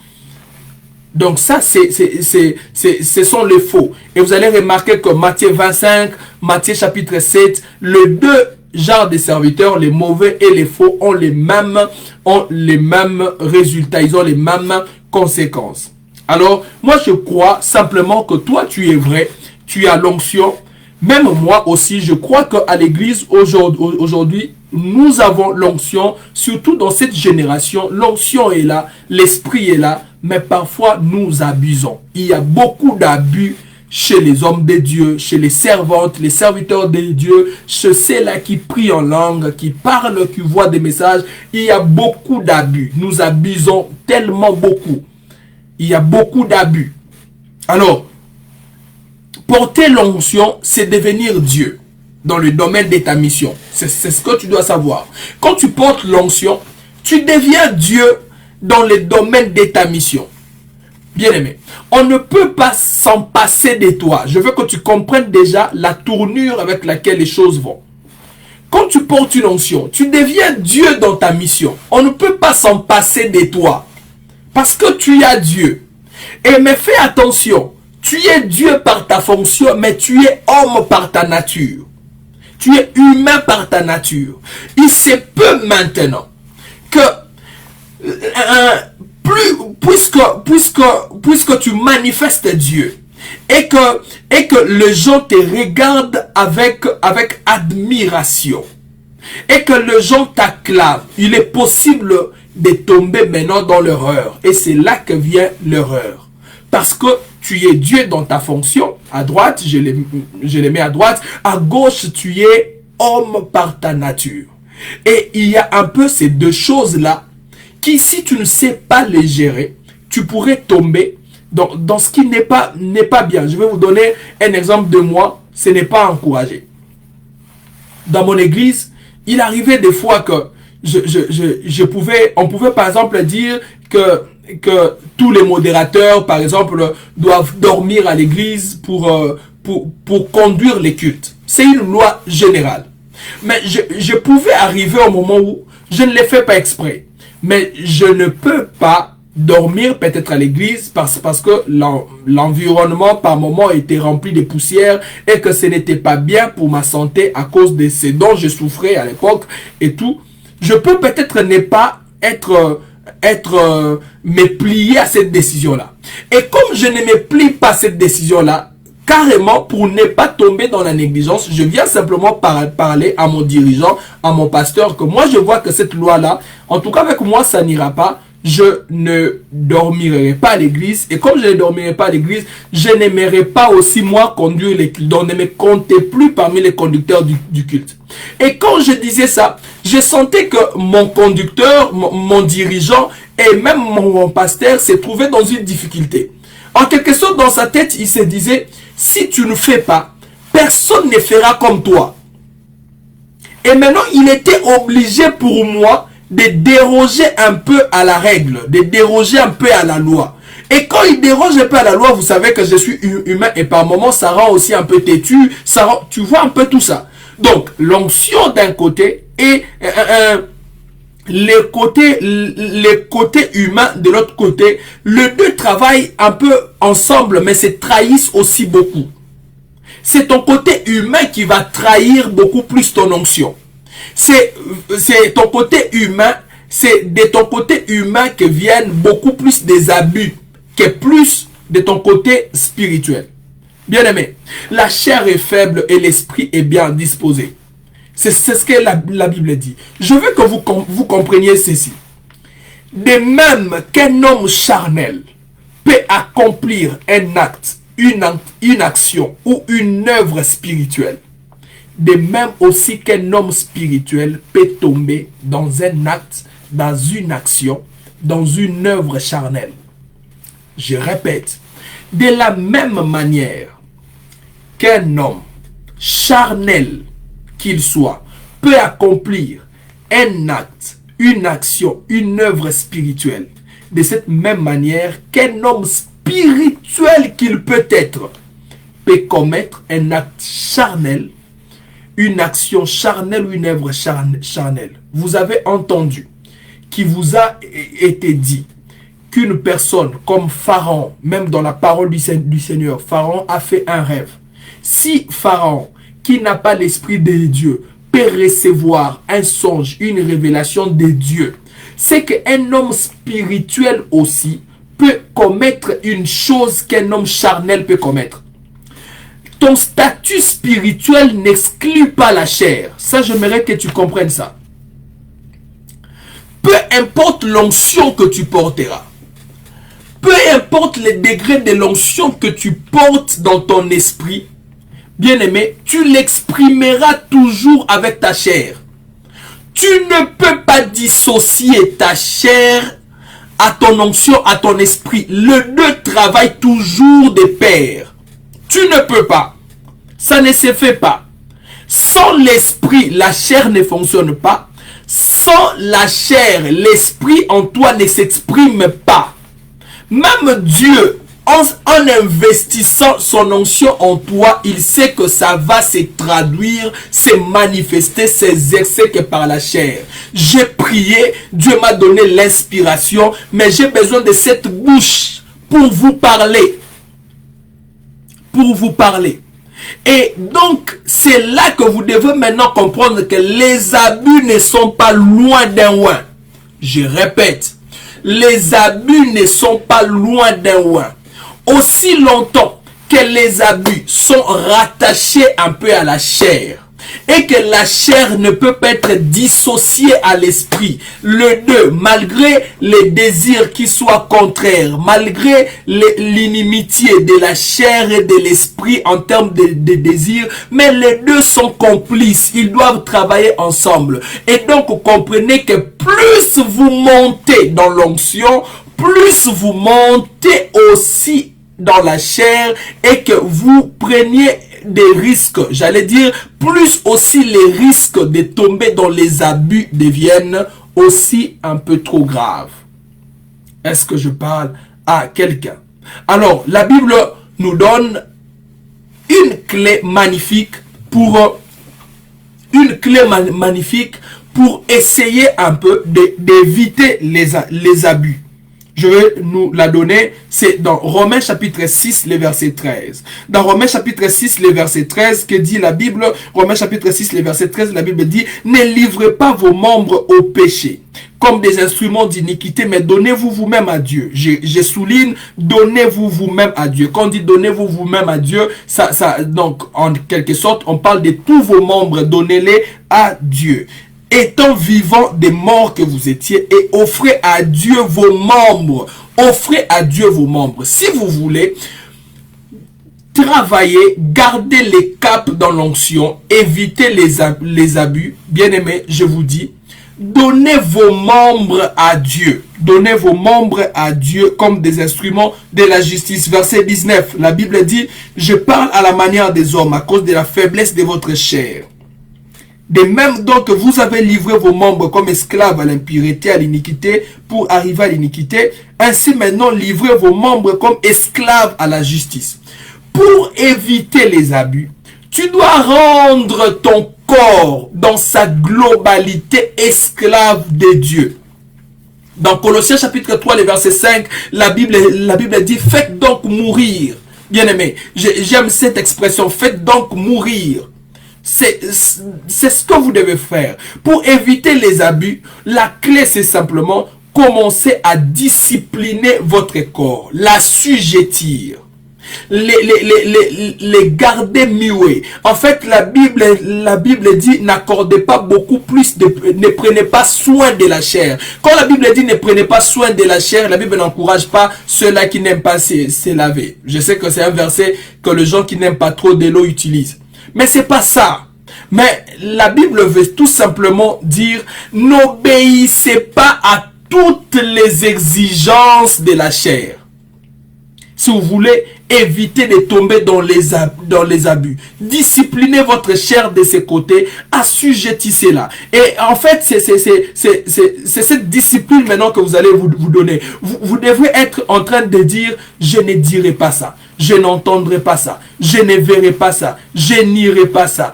[SPEAKER 1] Donc ça, ce sont les faux. Et vous allez remarquer que Matthieu 25, Matthieu chapitre 7, les deux genres de serviteurs, les mauvais et les faux, ont les mêmes résultats, ils ont les mêmes conséquences. Alors, moi je crois simplement que toi tu es vrai, tu as l'onction. Même moi aussi, je crois qu'à l'église aujourd'hui, nous avons l'onction, surtout dans cette génération. L'onction est là, l'esprit est là, mais parfois nous abusons. Il y a beaucoup d'abus chez les hommes de Dieu, chez les servantes, les serviteurs de Dieu, chez ceux-là qui prient en langue, qui parlent, qui voient des messages. Il y a beaucoup d'abus. Nous abusons tellement beaucoup. Il y a beaucoup d'abus. Alors, porter l'onction, c'est devenir Dieu dans le domaine de ta mission. C'est ce que tu dois savoir. Quand tu portes l'onction, tu deviens Dieu dans le domaine de ta mission. Bien-aimé, on ne peut pas s'en passer de toi. Je veux que tu comprennes déjà la tournure avec laquelle les choses vont. Quand tu portes une onction, tu deviens Dieu dans ta mission. On ne peut pas s'en passer de toi. Parce que tu as Dieu. Et mais fais attention. Tu es Dieu par ta fonction, mais tu es homme par ta nature. Tu es humain par ta nature. Il se peut maintenant que puisque tu manifestes Dieu et que les gens te regardent avec admiration et que les gens t'acclament, il est possible de tomber maintenant dans l'erreur. Et c'est là que vient l'erreur. Parce que tu es Dieu dans ta fonction. À droite, je les mets à droite. À gauche, tu es homme par ta nature. Et il y a un peu ces deux choses-là qui, si tu ne sais pas les gérer, tu pourrais tomber dans ce qui n'est pas bien. Je vais vous donner un exemple de moi. Ce n'est pas encouragé. Dans mon église, il arrivait des fois que on pouvait par exemple dire que tous les modérateurs, par exemple, doivent dormir à l'église pour conduire les cultes. C'est une loi générale. Mais je pouvais arriver au moment où je ne l'ai fait pas exprès. Mais je ne peux pas dormir peut-être à l'église parce que l'environnement par moment était rempli de poussière et que ce n'était pas bien pour ma santé à cause de ce dont je souffrais à l'époque et tout. Je peux peut-être ne pas être me plier à cette décision-là. Et comme je ne me plie pas à cette décision-là, carrément, pour ne pas tomber dans la négligence, je viens simplement parler à mon dirigeant, à mon pasteur, que moi je vois que cette loi-là, en tout cas avec moi, ça n'ira pas. Je ne dormirai pas à l'église. Et comme je ne dormirai pas à l'église, je n'aimerais pas aussi moi conduire les cultes. Donc ne me comptez plus parmi les conducteurs du culte. Et quand je disais ça, je sentais que mon conducteur, mon dirigeant et même mon pasteur se trouvaient dans une difficulté. En quelque sorte, dans sa tête, il se disait, si tu ne fais pas, personne ne fera comme toi. Et maintenant, il était obligé pour moi de déroger un peu à la règle, de déroger un peu à la loi. Et quand il déroge un peu à la loi, vous savez que je suis humain et par moments, ça rend aussi un peu têtu, ça rend, tu vois un peu tout ça. Donc, l'onction d'un côté et les côtés humains de l'autre côté, les deux travaillent un peu ensemble, mais se trahissent aussi beaucoup. C'est ton côté humain qui va trahir beaucoup plus ton onction. C'est ton côté humain, c'est de ton côté humain que viennent beaucoup plus des abus que plus de ton côté spirituel. Bien aimé, la chair est faible et l'esprit est bien disposé. C'est ce que la Bible dit. Je veux que vous compreniez ceci. De même qu'un homme charnel peut accomplir un acte, une action ou une œuvre spirituelle, de même aussi qu'un homme spirituel peut tomber dans un acte, dans une action, dans une œuvre charnelle. Je répète, de la même manière qu'un homme charnel qu'il soit peut accomplir un acte, une action, une œuvre spirituelle, de cette même manière qu'un homme spirituel qu'il peut être peut commettre un acte charnel, une action charnelle ou une œuvre charnelle. Vous avez entendu qu'il vous a été dit qu'une personne comme Pharaon, même dans la parole du Seigneur, Pharaon a fait un rêve. Si Pharaon, qui n'a pas l'esprit de Dieu, peut recevoir un songe, une révélation de Dieu, c'est qu'un homme spirituel aussi peut commettre une chose qu'un homme charnel peut commettre. Ton statut spirituel n'exclut pas la chair. Ça, j'aimerais que tu comprennes ça. Peu importe l'onction que tu porteras, peu importe le degré de l'onction que tu portes dans ton esprit, bien-aimé, tu l'exprimeras toujours avec ta chair. Tu ne peux pas dissocier ta chair à ton onction, à ton esprit. Les deux travaillent toujours de pair. Tu ne peux pas. Ça ne se fait pas. Sans l'esprit, la chair ne fonctionne pas. Sans la chair, l'esprit en toi ne s'exprime pas. Même Dieu, en investissant son onction en toi, il sait que ça va se traduire, se manifester, s'exercer que par la chair. J'ai prié, Dieu m'a donné l'inspiration, mais j'ai besoin de cette bouche pour vous parler. Pour vous parler. Et donc, c'est là que vous devez maintenant comprendre que les abus ne sont pas loin d'un loin. Je répète, les abus ne sont pas loin d'un loin. Aussi longtemps que les abus sont rattachés un peu à la chair et que la chair ne peut pas être dissociée à l'esprit, les deux, malgré les désirs qui soient contraires, malgré l'inimitié de la chair et de l'esprit en termes de désirs, mais les deux sont complices, ils doivent travailler ensemble. Et donc, vous comprenez que plus vous montez dans l'onction, plus vous montez aussi dans la chair et que vous preniez des risques, j'allais dire, plus aussi les risques de tomber dans les abus deviennent aussi un peu trop graves. Est-ce que je parle à quelqu'un? Alors, la Bible nous donne une clé magnifique pour essayer un peu d'éviter les abus. Je vais nous la donner. C'est dans Romains chapitre 6, le verset 13. Dans Romains chapitre 6, le verset 13, que dit la Bible? Romains chapitre 6, le verset 13, la Bible dit: ne livrez pas vos membres au péché comme des instruments d'iniquité, mais donnez-vous vous-même à Dieu. Je souligne, donnez-vous vous-même à Dieu. Quand on dit donnez-vous vous-même à Dieu, donc, en quelque sorte, on parle de tous vos membres, donnez-les à Dieu. Étant vivants des morts que vous étiez, et offrez à Dieu vos membres. Offrez à Dieu vos membres. Si vous voulez travailler, garder les caps dans l'onction, éviter les abus, bien aimé, je vous dis, donnez vos membres à Dieu. Donnez vos membres à Dieu comme des instruments de la justice. Verset 19, la Bible dit: je parle à la manière des hommes à cause de la faiblesse de votre chair. De même donc vous avez livré vos membres comme esclaves à l'impureté, à l'iniquité, pour arriver à l'iniquité, ainsi maintenant livrez vos membres comme esclaves à la justice. Pour éviter les abus, tu dois rendre ton corps dans sa globalité esclave de Dieu. Dans Colossiens chapitre 3, le verset 5, la Bible dit: faites donc mourir. Bien aimé, j'aime cette expression, faites donc mourir. C'est ce que vous devez faire. Pour éviter les abus, la clé c'est simplement commencer à discipliner votre corps, l'assujettir. Les garder muets. En fait, la Bible dit: n'accordez pas beaucoup plus, ne prenez pas soin de la chair. Quand la Bible dit ne prenez pas soin de la chair, la Bible n'encourage pas ceux-là qui n'aiment pas se laver. Je sais que c'est un verset que les gens qui n'aiment pas trop de l'eau utilisent. Mais c'est pas ça. Mais la Bible veut tout simplement dire: n'obéissez pas à toutes les exigences de la chair. Si vous voulez éviter de tomber dans les abus, disciplinez votre chair de ses côtés, assujettissez-la. Et en fait, c'est cette discipline maintenant que vous allez vous donner. Vous devrez être en train de dire: je ne dirai pas ça, je n'entendrai pas ça, je ne verrai pas ça, je n'irai pas ça,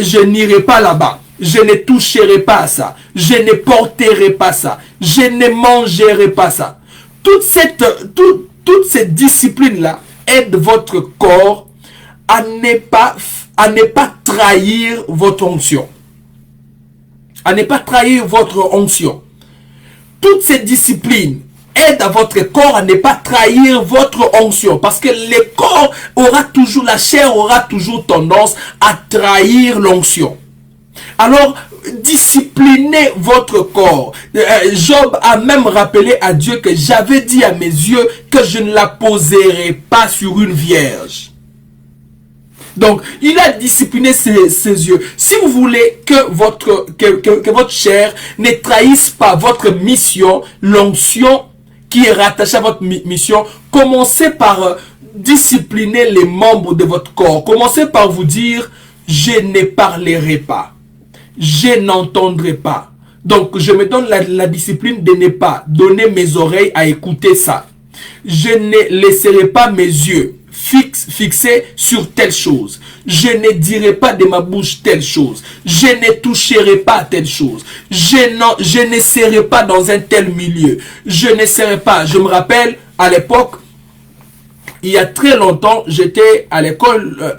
[SPEAKER 1] je n'irai pas là-bas, je ne toucherai pas à ça, je ne porterai pas ça, je ne mangerai pas ça. Toute cette discipline-là aide votre corps à ne pas trahir votre onction. À ne pas trahir votre onction. Toute cette discipline aide à votre corps à ne pas trahir votre onction. Parce que le corps la chair aura toujours tendance à trahir l'onction. Alors, disciplinez votre corps. Job a même rappelé à Dieu que j'avais dit à mes yeux que je ne la poserai pas sur une vierge. Donc, il a discipliné ses yeux. Si vous voulez que votre chair ne trahisse pas votre mission, l'onction qui est rattachée à votre mission, commencez par discipliner les membres de votre corps. Commencez par vous dire: je ne parlerai pas. Je n'entendrai pas. Donc, je me donne la discipline de ne pas donner mes oreilles à écouter ça. Je ne laisserai pas mes yeux fixés sur telle chose. Je ne dirai pas de ma bouche telle chose. Je ne toucherai pas à telle chose. Je ne serai pas dans un tel milieu. Je ne serai pas. Je me rappelle, à l'époque, il y a très longtemps, j'étais à l'école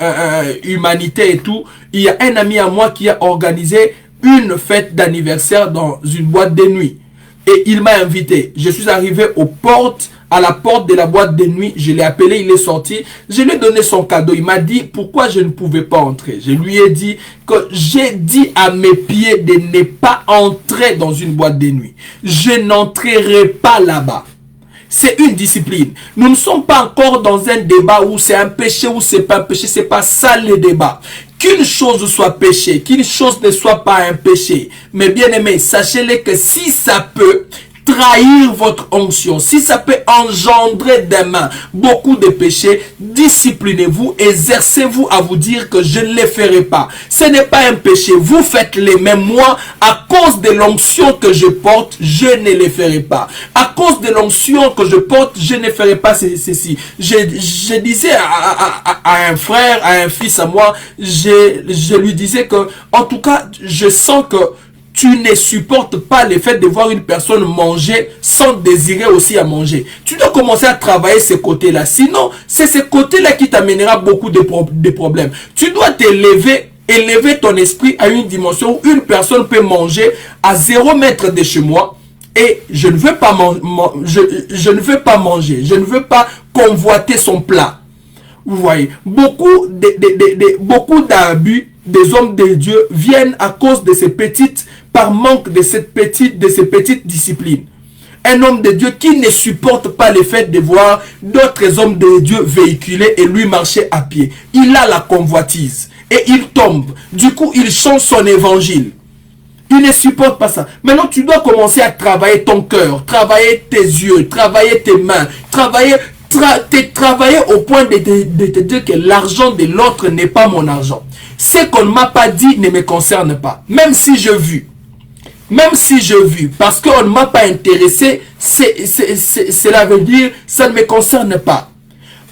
[SPEAKER 1] humanité et tout. Il y a un ami à moi qui a organisé une fête d'anniversaire dans une boîte de nuit. Et il m'a invité. Je suis arrivé à la porte de la boîte de nuit. Je l'ai appelé, il est sorti. Je lui ai donné son cadeau. Il m'a dit pourquoi je ne pouvais pas entrer. Je lui ai dit que j'ai dit à mes pieds de ne pas entrer dans une boîte de nuit. Je n'entrerai pas là-bas. C'est une discipline. Nous ne sommes pas encore dans un débat où c'est un péché ou c'est pas un péché. C'est pas ça le débat. Qu'une chose soit péché, qu'une chose ne soit pas un péché. Mais bien aimé, sachez-le que si ça peut trahir votre onction, si ça peut engendrer demain beaucoup de péchés, disciplinez-vous, exercez-vous à vous dire que je ne les ferai pas. Ce n'est pas un péché, vous faites-les, mais moi, à cause de l'onction que je porte, je ne les ferai pas. À cause de l'onction que je porte, je ne ferai pas ceci. Je disais à un frère, à un fils à moi, je lui disais que, en tout cas, je sens que tu ne supportes pas le fait de voir une personne manger sans désirer aussi à manger. Tu dois commencer à travailler ce côté-là. Sinon, c'est ce côté-là qui t'amènera beaucoup de problèmes. Tu dois t'élever, élever ton esprit à une dimension où une personne peut manger à 0 mètre de chez moi et je ne veux pas je ne veux pas manger, je ne veux pas convoiter son plat. Vous voyez, beaucoup d'abus des hommes de Dieu viennent à cause de ces petites, par manque de ces petites disciplines. Un homme de Dieu qui ne supporte pas le fait de voir d'autres hommes de Dieu véhiculer et lui marcher à pied. Il a la convoitise et il tombe. Du coup, il change son évangile. Il ne supporte pas ça. Maintenant, tu dois commencer à travailler ton cœur, travailler tes yeux, travailler tes mains, travailler au point de te dire que l'argent de l'autre n'est pas mon argent. Ce qu'on ne m'a pas dit ne me concerne pas. Même si je vis, parce qu'on ne m'a pas intéressé, cela veut dire ça ne me concerne pas.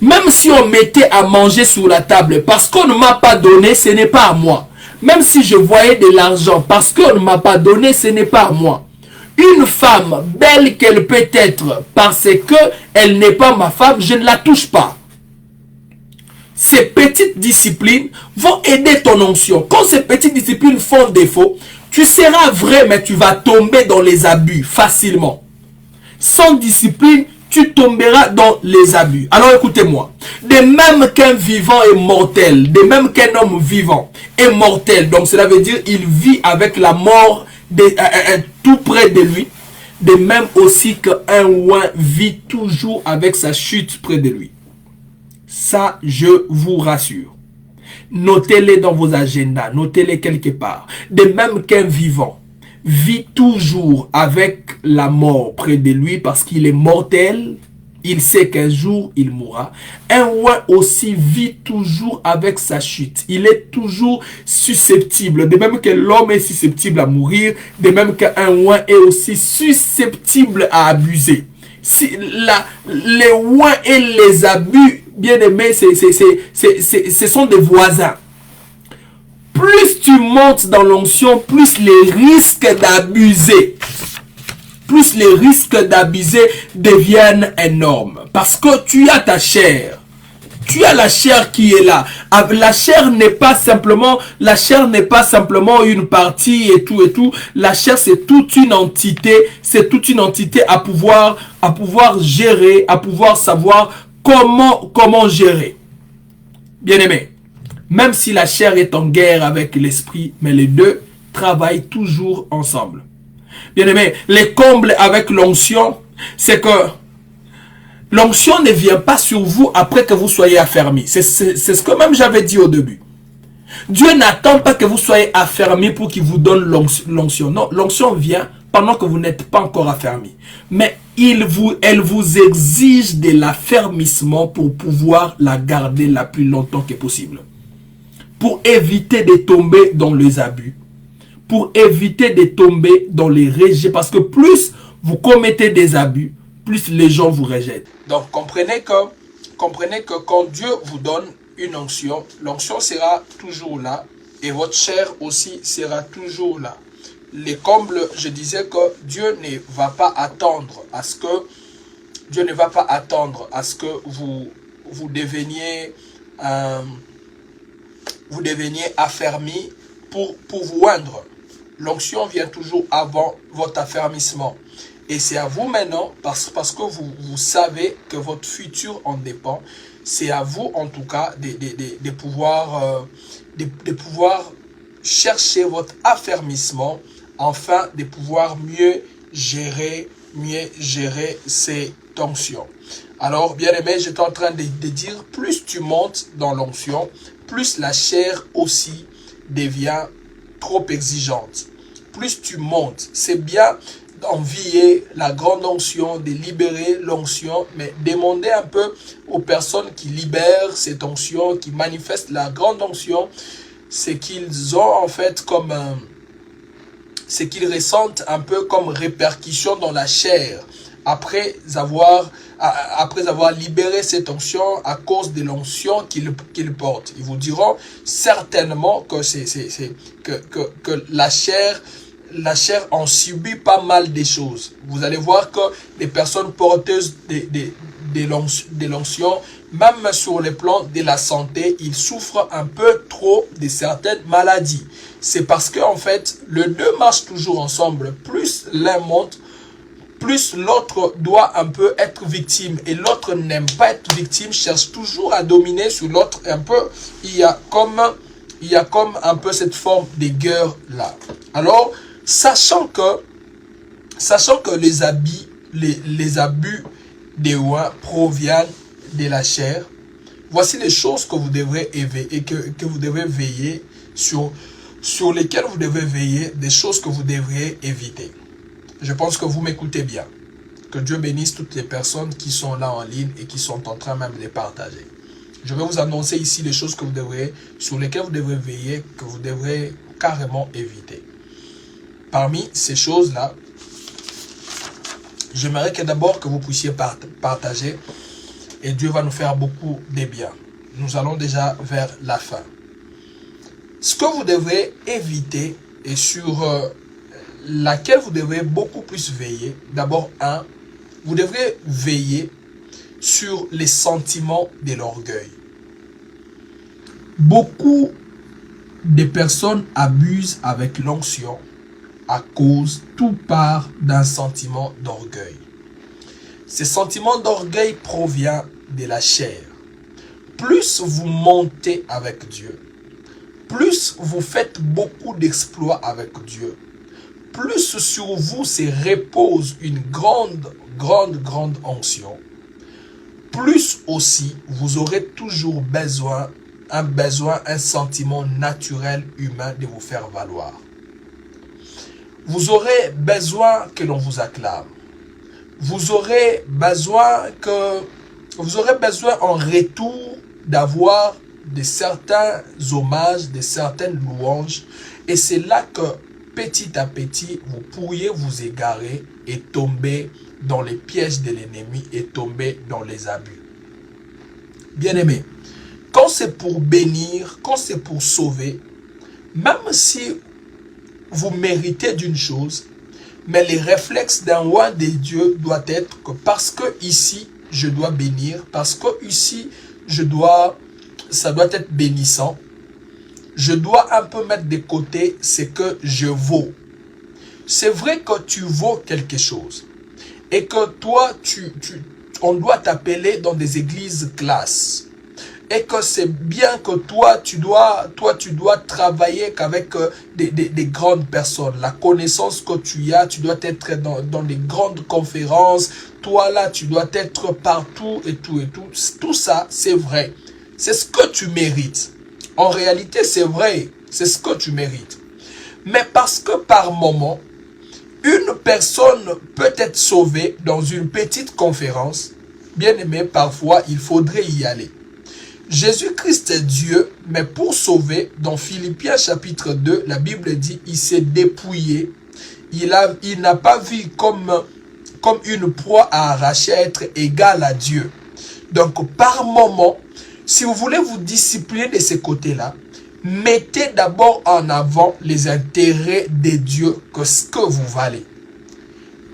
[SPEAKER 1] Même si on mettait à manger sur la table, parce qu'on ne m'a pas donné, ce n'est pas à moi. Même si je voyais de l'argent, parce qu'on ne m'a pas donné, ce n'est pas à moi. Une femme, belle qu'elle peut être, parce qu'elle n'est pas ma femme, je ne la touche pas. Ces petites disciplines vont aider ton onction. Quand ces petites disciplines font défaut, tu seras vrai, mais tu vas tomber dans les abus facilement. Sans discipline, tu tomberas dans les abus. Alors écoutez-moi. De même qu'un vivant est mortel, de même qu'un homme vivant est mortel, donc cela veut dire il vit avec la mort tout près de lui, de même aussi qu'un oin vit toujours avec sa chute près de lui. Ça, je vous rassure. Notez-les dans vos agendas, notez-les quelque part. De même qu'un vivant vit toujours avec la mort près de lui parce qu'il est mortel, il sait qu'un jour il mourra. Un oin aussi vit toujours avec sa chute. Il est toujours susceptible. De même que l'homme est susceptible à mourir, de même qu'un oin est aussi susceptible à abuser. Si les oins et les abus, bien aimés, ce sont des voisins. Plus tu montes dans l'onction, plus les risques d'abuser deviennent énormes. Parce que tu as ta chair. Tu as la chair qui est là. La chair n'est pas simplement une partie et tout. La chair, c'est toute une entité. C'est toute une entité à pouvoir gérer, à pouvoir savoir comment gérer. Bien aimé. Même si la chair est en guerre avec l'esprit, mais les deux travaillent toujours ensemble. Bien aimé, les combles avec l'onction, c'est que l'onction ne vient pas sur vous après que vous soyez affermis. C'est ce que même j'avais dit au début. Dieu n'attend pas que vous soyez affermis pour qu'il vous donne l'onction. Non, l'onction vient pendant que vous n'êtes pas encore affermis. Mais elle vous exige de l'affermissement pour pouvoir la garder la plus longtemps que possible. Pour éviter de tomber dans les abus. Pour éviter de tomber dans les rejets. Parce que plus vous commettez des abus, plus les gens vous rejettent. Donc comprenez que quand Dieu vous donne une onction, l'onction sera toujours là. Et votre chair aussi sera toujours là. Les combles, je disais que Dieu ne va pas attendre à ce que vous deveniez affermi pour vous oindre. L'onction vient toujours avant votre affermissement. Et c'est à vous maintenant, parce que vous savez que votre futur en dépend, c'est à vous en tout cas de pouvoir chercher votre affermissement, afin de pouvoir mieux gérer ces tensions. Alors, bien aimé, j'étais en train de dire, plus tu montes dans l'onction, plus la chair aussi devient trop exigeante. Plus tu montes, c'est bien d'envier la grande onction, de libérer l'onction, mais demandez un peu aux personnes qui libèrent cette onction, qui manifestent la grande onction, c'est qu'ils ont en fait comme c'est qu'ils ressentent un peu comme répercussion dans la chair après avoir libéré cette onction à cause de l'onction qu'ils portent. Ils vous diront certainement que que la chair la chair en subit pas mal de choses. Vous allez voir que les personnes porteuses des l'onction, même sur le plan de la santé, ils souffrent un peu trop de certaines maladies. C'est parce que en fait, les deux marchent toujours ensemble. Plus l'un monte, plus l'autre doit un peu être victime. Et l'autre n'aime pas être victime, cherche toujours à dominer sur l'autre. Un peu, il y a comme un peu cette forme de guerre là. Alors, sachant que les abus des oins proviennent de la chair, voici les choses que vous devrez éveiller, que vous devez veiller sur lesquelles vous devez veiller, des choses que vous devriez éviter. Je pense que vous m'écoutez bien. Que Dieu bénisse toutes les personnes qui sont là en ligne et qui sont en train même de les partager. Je vais vous annoncer ici les choses que sur lesquelles vous devrez veiller, que vous devrez carrément éviter. Parmi ces choses-là, j'aimerais que d'abord que vous puissiez partager et Dieu va nous faire beaucoup de bien. Nous allons déjà vers la fin. Ce que vous devrez éviter et sur laquelle vous devrez beaucoup plus veiller, d'abord, vous devrez veiller sur les sentiments de l'orgueil. Beaucoup de personnes abusent avec l'onction à cause, tout part d'un sentiment d'orgueil. Ce sentiment d'orgueil provient de la chair. Plus vous montez avec Dieu, plus vous faites beaucoup d'exploits avec Dieu, plus sur vous se repose une grande onction, plus aussi vous aurez toujours un sentiment naturel humain de vous faire valoir. Vous aurez besoin que l'on vous acclame. Vous aurez besoin en retour d'avoir de certains hommages, de certaines louanges. Et c'est là que petit à petit, vous pourriez vous égarer et tomber dans les pièges de l'ennemi et tomber dans les abus. Bien-aimés, quand c'est pour bénir, quand c'est pour sauver, même si vous méritez d'une chose, mais les réflexes d'un roi des dieux doit être que parce que ici, je dois bénir, parce que ici, ça doit être bénissant, je dois un peu mettre de côté ce que je vaux. C'est vrai que tu vaux quelque chose. Et que toi, on doit t'appeler dans des églises classes. Et que c'est bien que toi, tu dois travailler qu'avec des grandes personnes. La connaissance que tu as, tu dois être dans des grandes conférences. Toi là, tu dois être partout et tout et tout. Tout ça, c'est vrai. C'est ce que tu mérites. En réalité, c'est vrai. C'est ce que tu mérites. Mais parce que par moment, une personne peut être sauvée dans une petite conférence. Bien aimé, parfois, il faudrait y aller. Jésus-Christ est Dieu, mais pour sauver, dans Philippiens chapitre 2, la Bible dit, il s'est dépouillé. Il n'a pas vu comme une proie à arracher, à être égal à Dieu. Donc, par moment, si vous voulez vous discipliner de ces côtés-là, mettez d'abord en avant les intérêts de Dieu que ce que vous valez.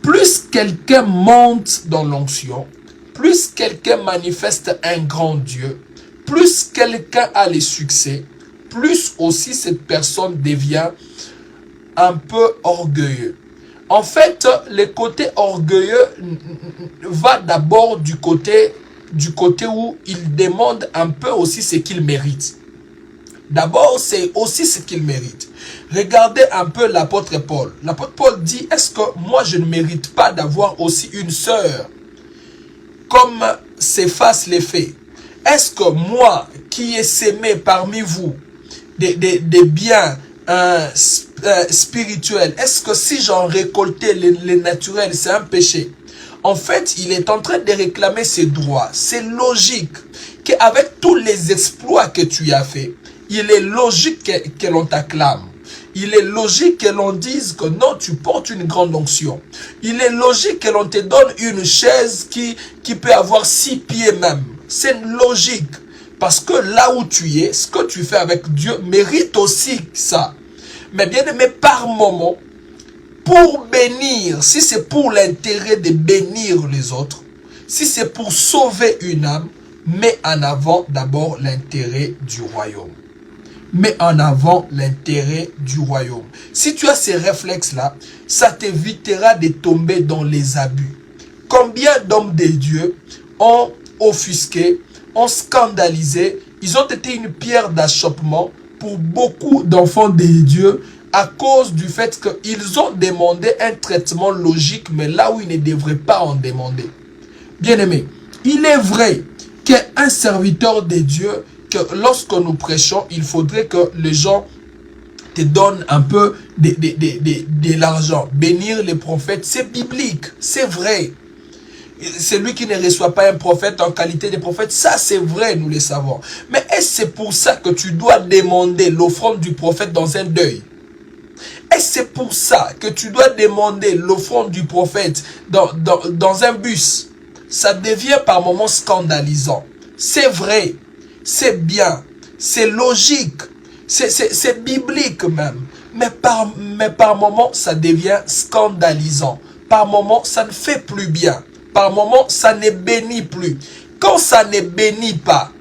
[SPEAKER 1] Plus quelqu'un monte dans l'onction, plus quelqu'un manifeste un grand Dieu, plus quelqu'un a les succès, plus aussi cette personne devient un peu orgueilleux. En fait, le côté orgueilleux va d'abord du côté où il demande un peu aussi ce qu'il mérite. D'abord, c'est aussi ce qu'il mérite. Regardez un peu l'apôtre Paul. L'apôtre Paul dit, est-ce que moi je ne mérite pas d'avoir aussi une sœur comme Céphas l'a fait? Est-ce que moi qui ai sémé parmi vous des biens spirituels, est-ce que si j'en récoltais les naturels, c'est un péché? En fait, il est en train de réclamer ses droits. C'est logique qu'avec tous les exploits que tu as fait, il est logique que l'on t'acclame. Il est logique que l'on dise que non, tu portes une grande onction. Il est logique que l'on te donne une chaise qui peut avoir 6 pieds même. C'est logique. Parce que là où tu es, ce que tu fais avec Dieu mérite aussi ça. Mais bien aimé, par moment, pour bénir, si c'est pour l'intérêt de bénir les autres, si c'est pour sauver une âme, mets en avant d'abord l'intérêt du royaume. Mets en avant l'intérêt du royaume. Si tu as ces réflexes-là, ça t'évitera de tomber dans les abus. Combien d'hommes de Dieu ont offusqué, ont scandalisé, ils ont été une pierre d'achoppement pour beaucoup d'enfants de Dieu à cause du fait qu'ils ont demandé un traitement logique, mais là où ils ne devraient pas en demander. Bien-aimé, il est vrai qu'un serviteur de Dieu, que lorsque nous prêchons, il faudrait que les gens te donnent un peu de l'argent. Bénir les prophètes, c'est biblique, c'est vrai. Celui qui ne reçoit pas un prophète en qualité de prophète, ça c'est vrai, nous le savons. Mais est-ce c'est pour ça que tu dois demander l'offrande du prophète dans un deuil? Est-ce c'est pour ça que tu dois demander l'offrande du prophète dans un bus? Ça devient par moments scandalisant. C'est vrai, c'est bien, c'est logique, c'est biblique même. Mais par moments, ça devient scandalisant. Par moments, ça ne fait plus bien. Par moments, ça ne bénit plus. Quand ça ne bénit pas,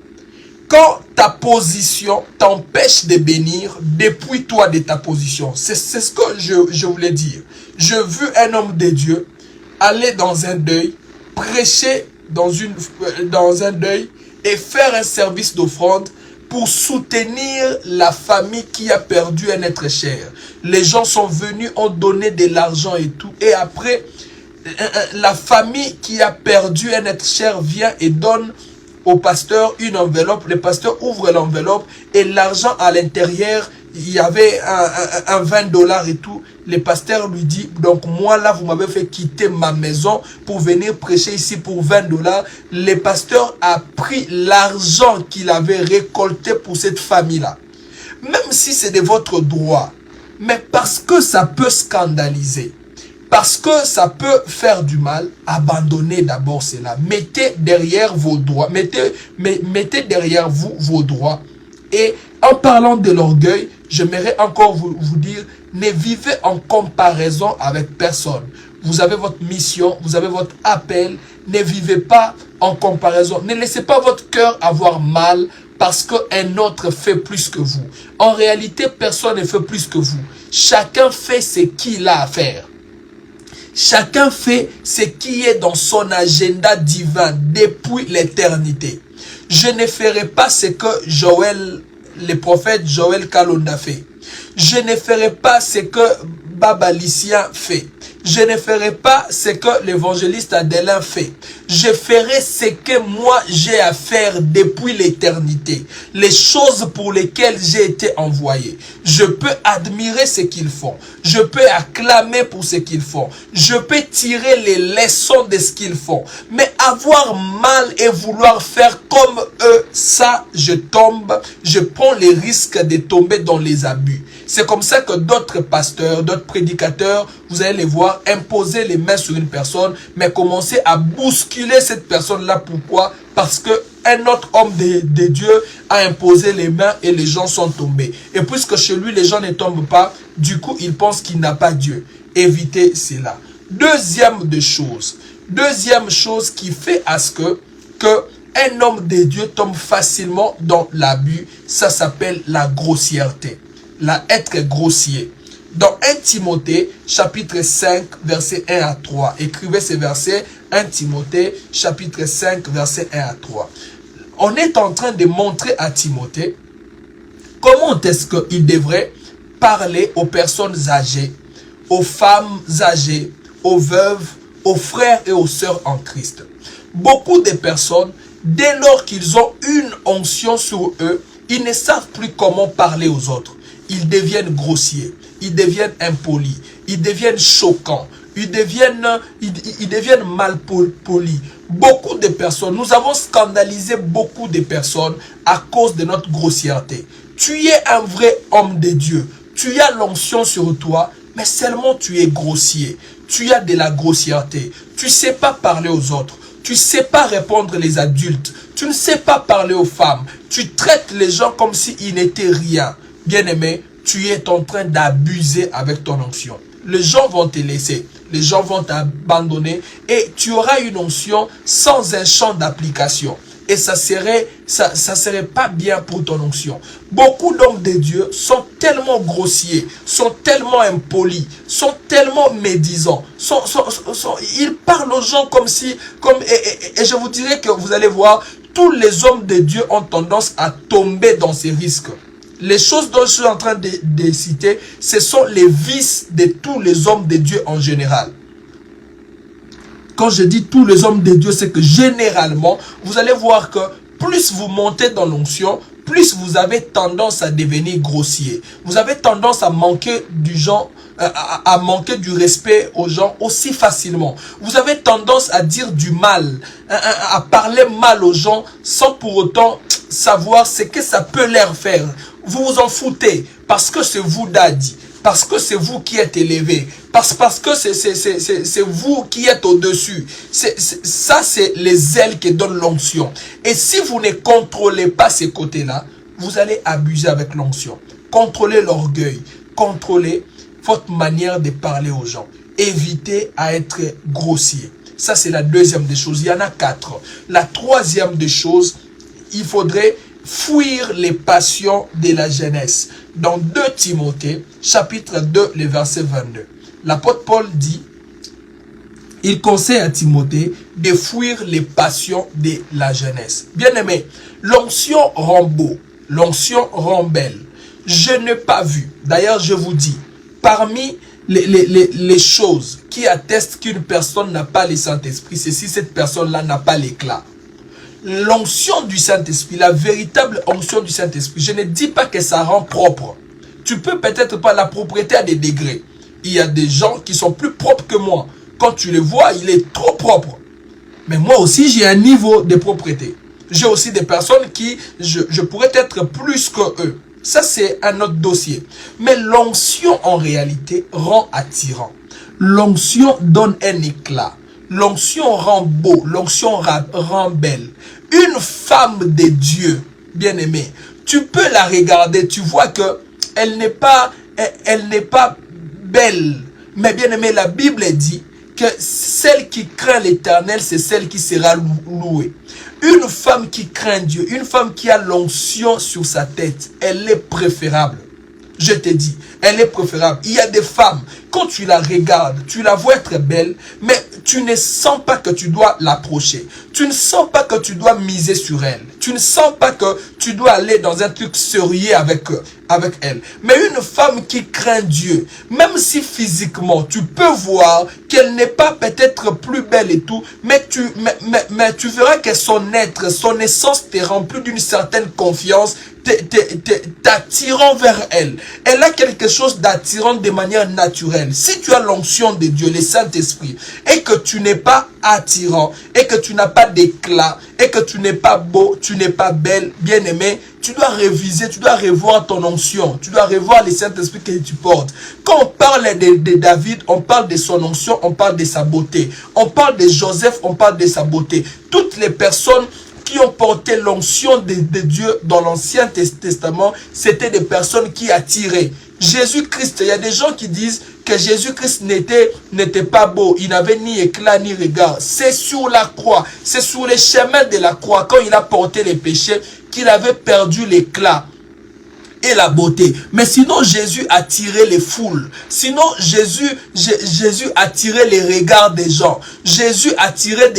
[SPEAKER 1] quand ta position t'empêche de bénir, dépouille-toi de ta position. C'est ce que je voulais dire. J'ai vu un homme de Dieu aller dans un deuil, prêcher dans un deuil et faire un service d'offrande pour soutenir la famille qui a perdu un être cher. Les gens sont venus, ont donné de l'argent et tout. Et après, la famille qui a perdu un être cher vient et donne au pasteur une enveloppe. Le pasteur ouvre l'enveloppe et l'argent à l'intérieur, il y avait un 20 $ et tout. Le pasteur lui dit, donc moi là, vous m'avez fait quitter ma maison pour venir prêcher ici pour 20 $. Le pasteur a pris l'argent qu'il avait récolté pour cette famille-là. Même si c'est de votre droit, mais parce que ça peut scandaliser, parce que ça peut faire du mal, abandonnez d'abord cela. Mettez derrière vos droits, mettez derrière vous vos droits. Et en parlant de l'orgueil, j'aimerais encore vous dire, ne vivez en comparaison avec personne. Vous avez votre mission, vous avez votre appel, ne vivez pas en comparaison. Ne laissez pas votre cœur avoir mal parce qu'un autre fait plus que vous. En réalité, personne ne fait plus que vous. Chacun fait ce qu'il a à faire. Chacun fait ce qui est dans son agenda divin depuis l'éternité. Je ne ferai pas ce que le prophète Joël Kalonda fait. Je ne ferai pas ce que Baba Lycien fait. Je ne ferai pas ce que l'évangéliste Adelin fait. Je ferai ce que moi j'ai à faire depuis l'éternité. Les choses pour lesquelles j'ai été envoyé. Je peux admirer ce qu'ils font. Je peux acclamer pour ce qu'ils font. Je peux tirer les leçons de ce qu'ils font. Mais avoir mal et vouloir faire comme eux, ça, je tombe. Je prends les risques de tomber dans les abus. C'est comme ça que d'autres pasteurs, d'autres prédicateurs, vous allez les voir imposer les mains sur une personne, mais commencer à bousculer cette personne-là. Pourquoi? Parce que un autre homme de Dieu a imposé les mains et les gens sont tombés. Et puisque chez lui, les gens ne tombent pas, du coup, il pense qu'il n'a pas Dieu. Évitez cela. Deuxième chose qui fait à ce que un homme de Dieu tombe facilement dans l'abus, ça s'appelle la grossièreté. Être grossier. Dans 1 Timothée, chapitre 5, versets 1 à 3. Écrivez ces versets, 1 Timothée, chapitre 5, versets 1 à 3. On est en train de montrer à Timothée comment est-ce qu'il devrait parler aux personnes âgées, aux femmes âgées, aux veuves, aux frères et aux sœurs en Christ. Beaucoup de personnes, dès lors qu'ils ont une onction sur eux, ils ne savent plus comment parler aux autres. Ils deviennent grossiers, ils deviennent impolis, ils deviennent choquants, ils deviennent mal polis. Beaucoup de personnes, nous avons scandalisé beaucoup de personnes à cause de notre grossièreté. Tu es un vrai homme de Dieu, tu as l'onction sur toi, mais seulement tu es grossier. Tu as de la grossièreté, tu ne sais pas parler aux autres, tu ne sais pas répondre les adultes, tu ne sais pas parler aux femmes, tu traites les gens comme s'ils n'étaient rien. Bien-aimé, tu es en train d'abuser avec ton onction. les gens vont te laisser. Les gens vont t'abandonner et tu auras une onction sans un champ d'application. Et ça serait pas bien pour ton onction. Beaucoup d'hommes de Dieu sont tellement grossiers, sont tellement impolis, sont tellement médisants. Ils parlent aux gens comme si, et je vous dirais que vous allez voir, tous les hommes de Dieu ont tendance à tomber dans ces risques. Les choses dont je suis en train de citer, ce sont les vices de tous les hommes de Dieu en général. Quand je dis tous les hommes de Dieu, c'est que généralement, vous allez voir que plus vous montez dans l'onction, plus vous avez tendance à devenir grossier. Vous avez tendance à manquer à manquer du respect aux gens aussi facilement. Vous avez tendance à dire du mal, à parler mal aux gens sans pour autant savoir ce que ça peut leur faire. Vous vous en foutez parce que c'est vous daddy, parce que c'est vous qui êtes élevé, parce que c'est vous qui êtes au-dessus. Ça, c'est les ailes qui donnent l'onction. Et si vous ne contrôlez pas ces côtés-là, vous allez abuser avec l'onction. Contrôlez l'orgueil, contrôlez votre manière de parler aux gens. Évitez à être grossier. Ça, c'est la deuxième des choses. Il y en a 4. La troisième des choses, il faudrait fuir les passions de la jeunesse. Dans 2 Timothée, chapitre 2, le verset 22. L'apôtre Paul dit, il conseille à Timothée de fuir les passions de la jeunesse. Bien aimé, l'onction rend beau, l'onction rend belle. Je n'ai pas vu, d'ailleurs je vous dis, parmi les choses qui attestent qu'une personne n'a pas le Saint-Esprit, c'est si cette personne-là n'a pas l'éclat. L'onction du Saint-Esprit, la véritable onction du Saint-Esprit, je ne dis pas que ça rend propre. Tu peux peut-être pas la propreté à des degrés. Il y a des gens qui sont plus propres que moi. Quand tu les vois, il est trop propre. Mais moi aussi, j'ai un niveau de propreté. J'ai aussi des personnes qui, je pourrais être plus que eux. Ça, c'est un autre dossier. Mais l'onction, en réalité, rend attirant. L'onction donne un éclat. L'onction rend beau, l'onction rend belle. Une femme de Dieu, bien aimée, tu peux la regarder, tu vois que elle n'est pas belle. Mais bien aimée, la Bible dit que celle qui craint l'Éternel, c'est celle qui sera louée. Une femme qui craint Dieu, une femme qui a l'onction sur sa tête, elle est préférable. Je te dis, elle est préférable. Il y a des femmes, quand tu la regardes, tu la vois être belle, mais tu ne sens pas que tu dois l'approcher. Tu ne sens pas que tu dois miser sur elle. Tu ne sens pas que tu dois aller dans un truc sérieux avec elle. Mais une femme qui craint Dieu, même si physiquement tu peux voir qu'elle n'est pas peut-être plus belle et tout, mais tu verras que son être, son essence te remplit d'une certaine confiance, t'attirant vers elle. Elle a quelque chose d'attirant de manière naturelle. Si tu as l'onction de Dieu, le Saint-Esprit, et que tu n'es pas attirant, et que tu n'as pas d'éclat, et que tu n'es pas beau, tu n'es pas belle, bien aimé, tu dois réviser, tu dois revoir ton onction, tu dois revoir le Saint-Esprit que tu portes. Quand on parle de David, on parle de son onction, on parle de sa beauté. On parle de Joseph, on parle de sa beauté. Toutes les personnes qui ont porté l'onction de Dieu dans l'Ancien Testament, c'était des personnes qui attiraient. Jésus-Christ, il y a des gens qui disent que Jésus-Christ n'était pas beau, il n'avait ni éclat ni regard. C'est sur la croix, c'est sur les chemins de la croix, quand il a porté les péchés, qu'il avait perdu l'éclat et la beauté. Mais sinon, Jésus attirait les foules. Sinon, Jésus attirait les regards des gens. Jésus attirait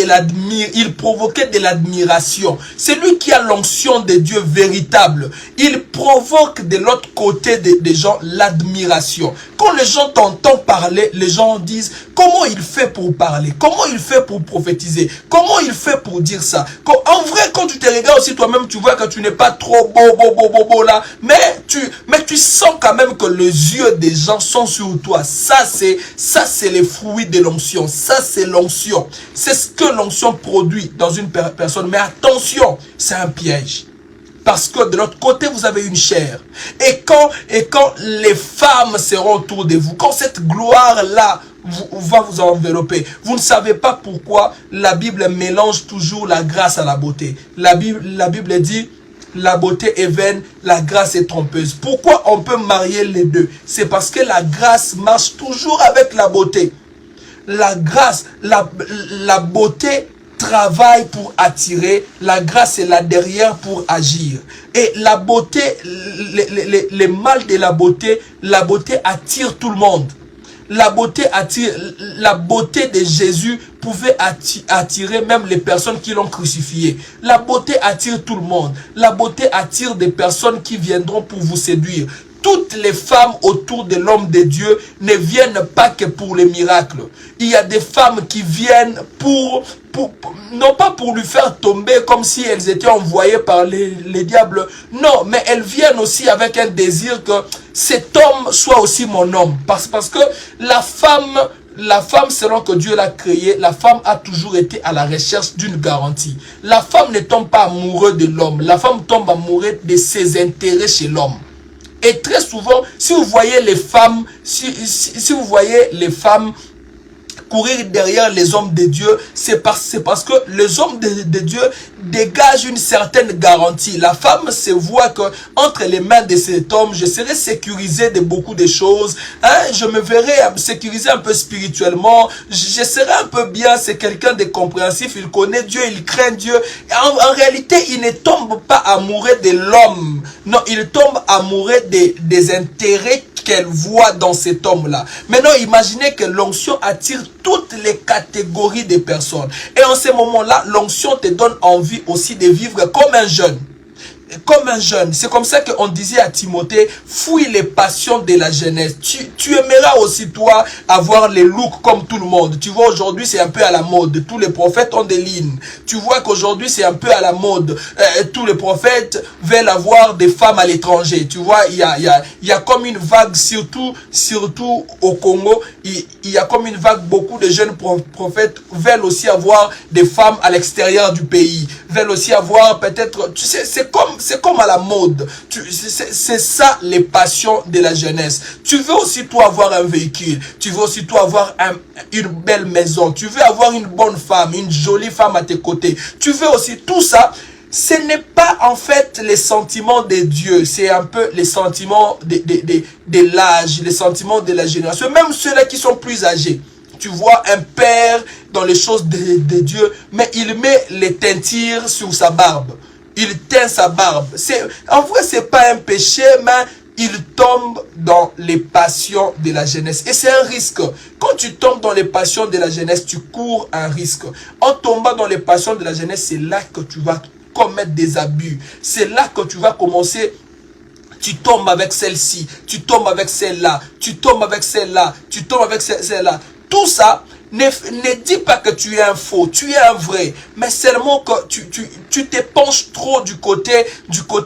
[SPEAKER 1] il provoquait de l'admiration. C'est lui qui a l'onction de Dieu véritable. Il provoque de l'autre côté des gens l'admiration. Quand les gens t'entendent parler, les gens disent, comment il fait pour parler? Comment il fait pour prophétiser? Comment il fait pour dire ça? En vrai, quand tu te regardes aussi toi-même, tu vois que tu n'es pas trop beau là, mais tu sens quand même que les yeux des gens sont sur toi. Ça, c'est les fruits de l'onction. Ça, c'est l'onction. C'est ce que l'onction produit dans une personne. Mais attention, c'est un piège. Parce que de l'autre côté, vous avez une chair. Et quand les femmes seront autour de vous, quand cette gloire-là va vous envelopper, vous ne savez pas pourquoi la Bible mélange toujours la grâce à la beauté. La Bible dit, la beauté est vaine, la grâce est trompeuse. Pourquoi on peut marier les deux? C'est parce que la grâce marche toujours avec la beauté. La grâce, la beauté travaille pour attirer, la grâce est là derrière pour agir. Et la beauté, les mâles de la beauté attire tout le monde. La beauté attire, la beauté de Jésus pouvait attirer même les personnes qui l'ont crucifié. La beauté attire tout le monde. La beauté attire des personnes qui viendront pour vous séduire. Toutes les femmes autour de l'homme de Dieu ne viennent pas que pour les miracles. Il y a des femmes qui viennent non pas pour lui faire tomber comme si elles étaient envoyées par les diables. Non, mais elles viennent aussi avec un désir que cet homme soit aussi mon homme. Parce que la femme, selon que Dieu l'a créée, la femme a toujours été à la recherche d'une garantie. La femme ne tombe pas amoureuse de l'homme. La femme tombe amoureuse de ses intérêts chez l'homme. Et très souvent, si vous voyez les femmes, si vous voyez les femmes courir derrière les hommes de Dieu, c'est parce que les hommes de Dieu dégagent une certaine garantie. La femme se voit que entre les mains de cet homme, je serai sécurisé de beaucoup de choses. Je me verrai sécurisé un peu spirituellement. Je serai un peu bien. C'est quelqu'un de compréhensif. Il connaît Dieu, il craint Dieu. En réalité, il ne tombe pas amoureux de l'homme. Non, il tombe amoureux des intérêts qu'elle voit dans cet homme-là. Maintenant, imaginez que l'onction attire toutes les catégories de personnes. Et en ce moment-là, l'onction te donne envie aussi de vivre comme un jeune. Comme un jeune. C'est comme ça qu'on disait à Timothée, fouille les passions de la jeunesse. Tu aimeras aussi, toi, avoir les looks comme tout le monde. Tu vois, aujourd'hui, c'est un peu à la mode. Tous les prophètes ont des lignes. Tu vois qu'aujourd'hui, c'est un peu à la mode. Tous les prophètes veulent avoir des femmes à l'étranger. Tu vois, il y a comme une vague, surtout au Congo, il y a comme une vague, beaucoup de jeunes prophètes veulent aussi avoir des femmes à l'extérieur du pays. Veulent aussi avoir peut-être, tu sais, c'est comme à la mode. C'est ça les passions de la jeunesse. Tu veux aussi toi avoir un véhicule. Tu veux aussi toi avoir une belle maison. Tu veux avoir une bonne femme, une jolie femme à tes côtés. Tu veux aussi tout ça. Ce n'est pas en fait les sentiments de Dieu. C'est un peu les sentiments de l'âge, les sentiments de la génération. Même ceux-là qui sont plus âgés. Tu vois un père dans les choses de Dieu, mais il met les teintures sur sa barbe. Il teint sa barbe. En vrai, c'est pas un péché, mais il tombe dans les passions de la jeunesse. Et c'est un risque. Quand tu tombes dans les passions de la jeunesse, tu cours un risque. En tombant dans les passions de la jeunesse, c'est là que tu vas commettre des abus. C'est là que tu vas commencer. Tu tombes avec celle-ci, tu tombes avec celle-là, tu tombes avec celle-là, tu tombes avec celle-là. Tout ça, ne dis pas que tu es un faux, tu es un vrai, mais seulement que tu te penches trop du côté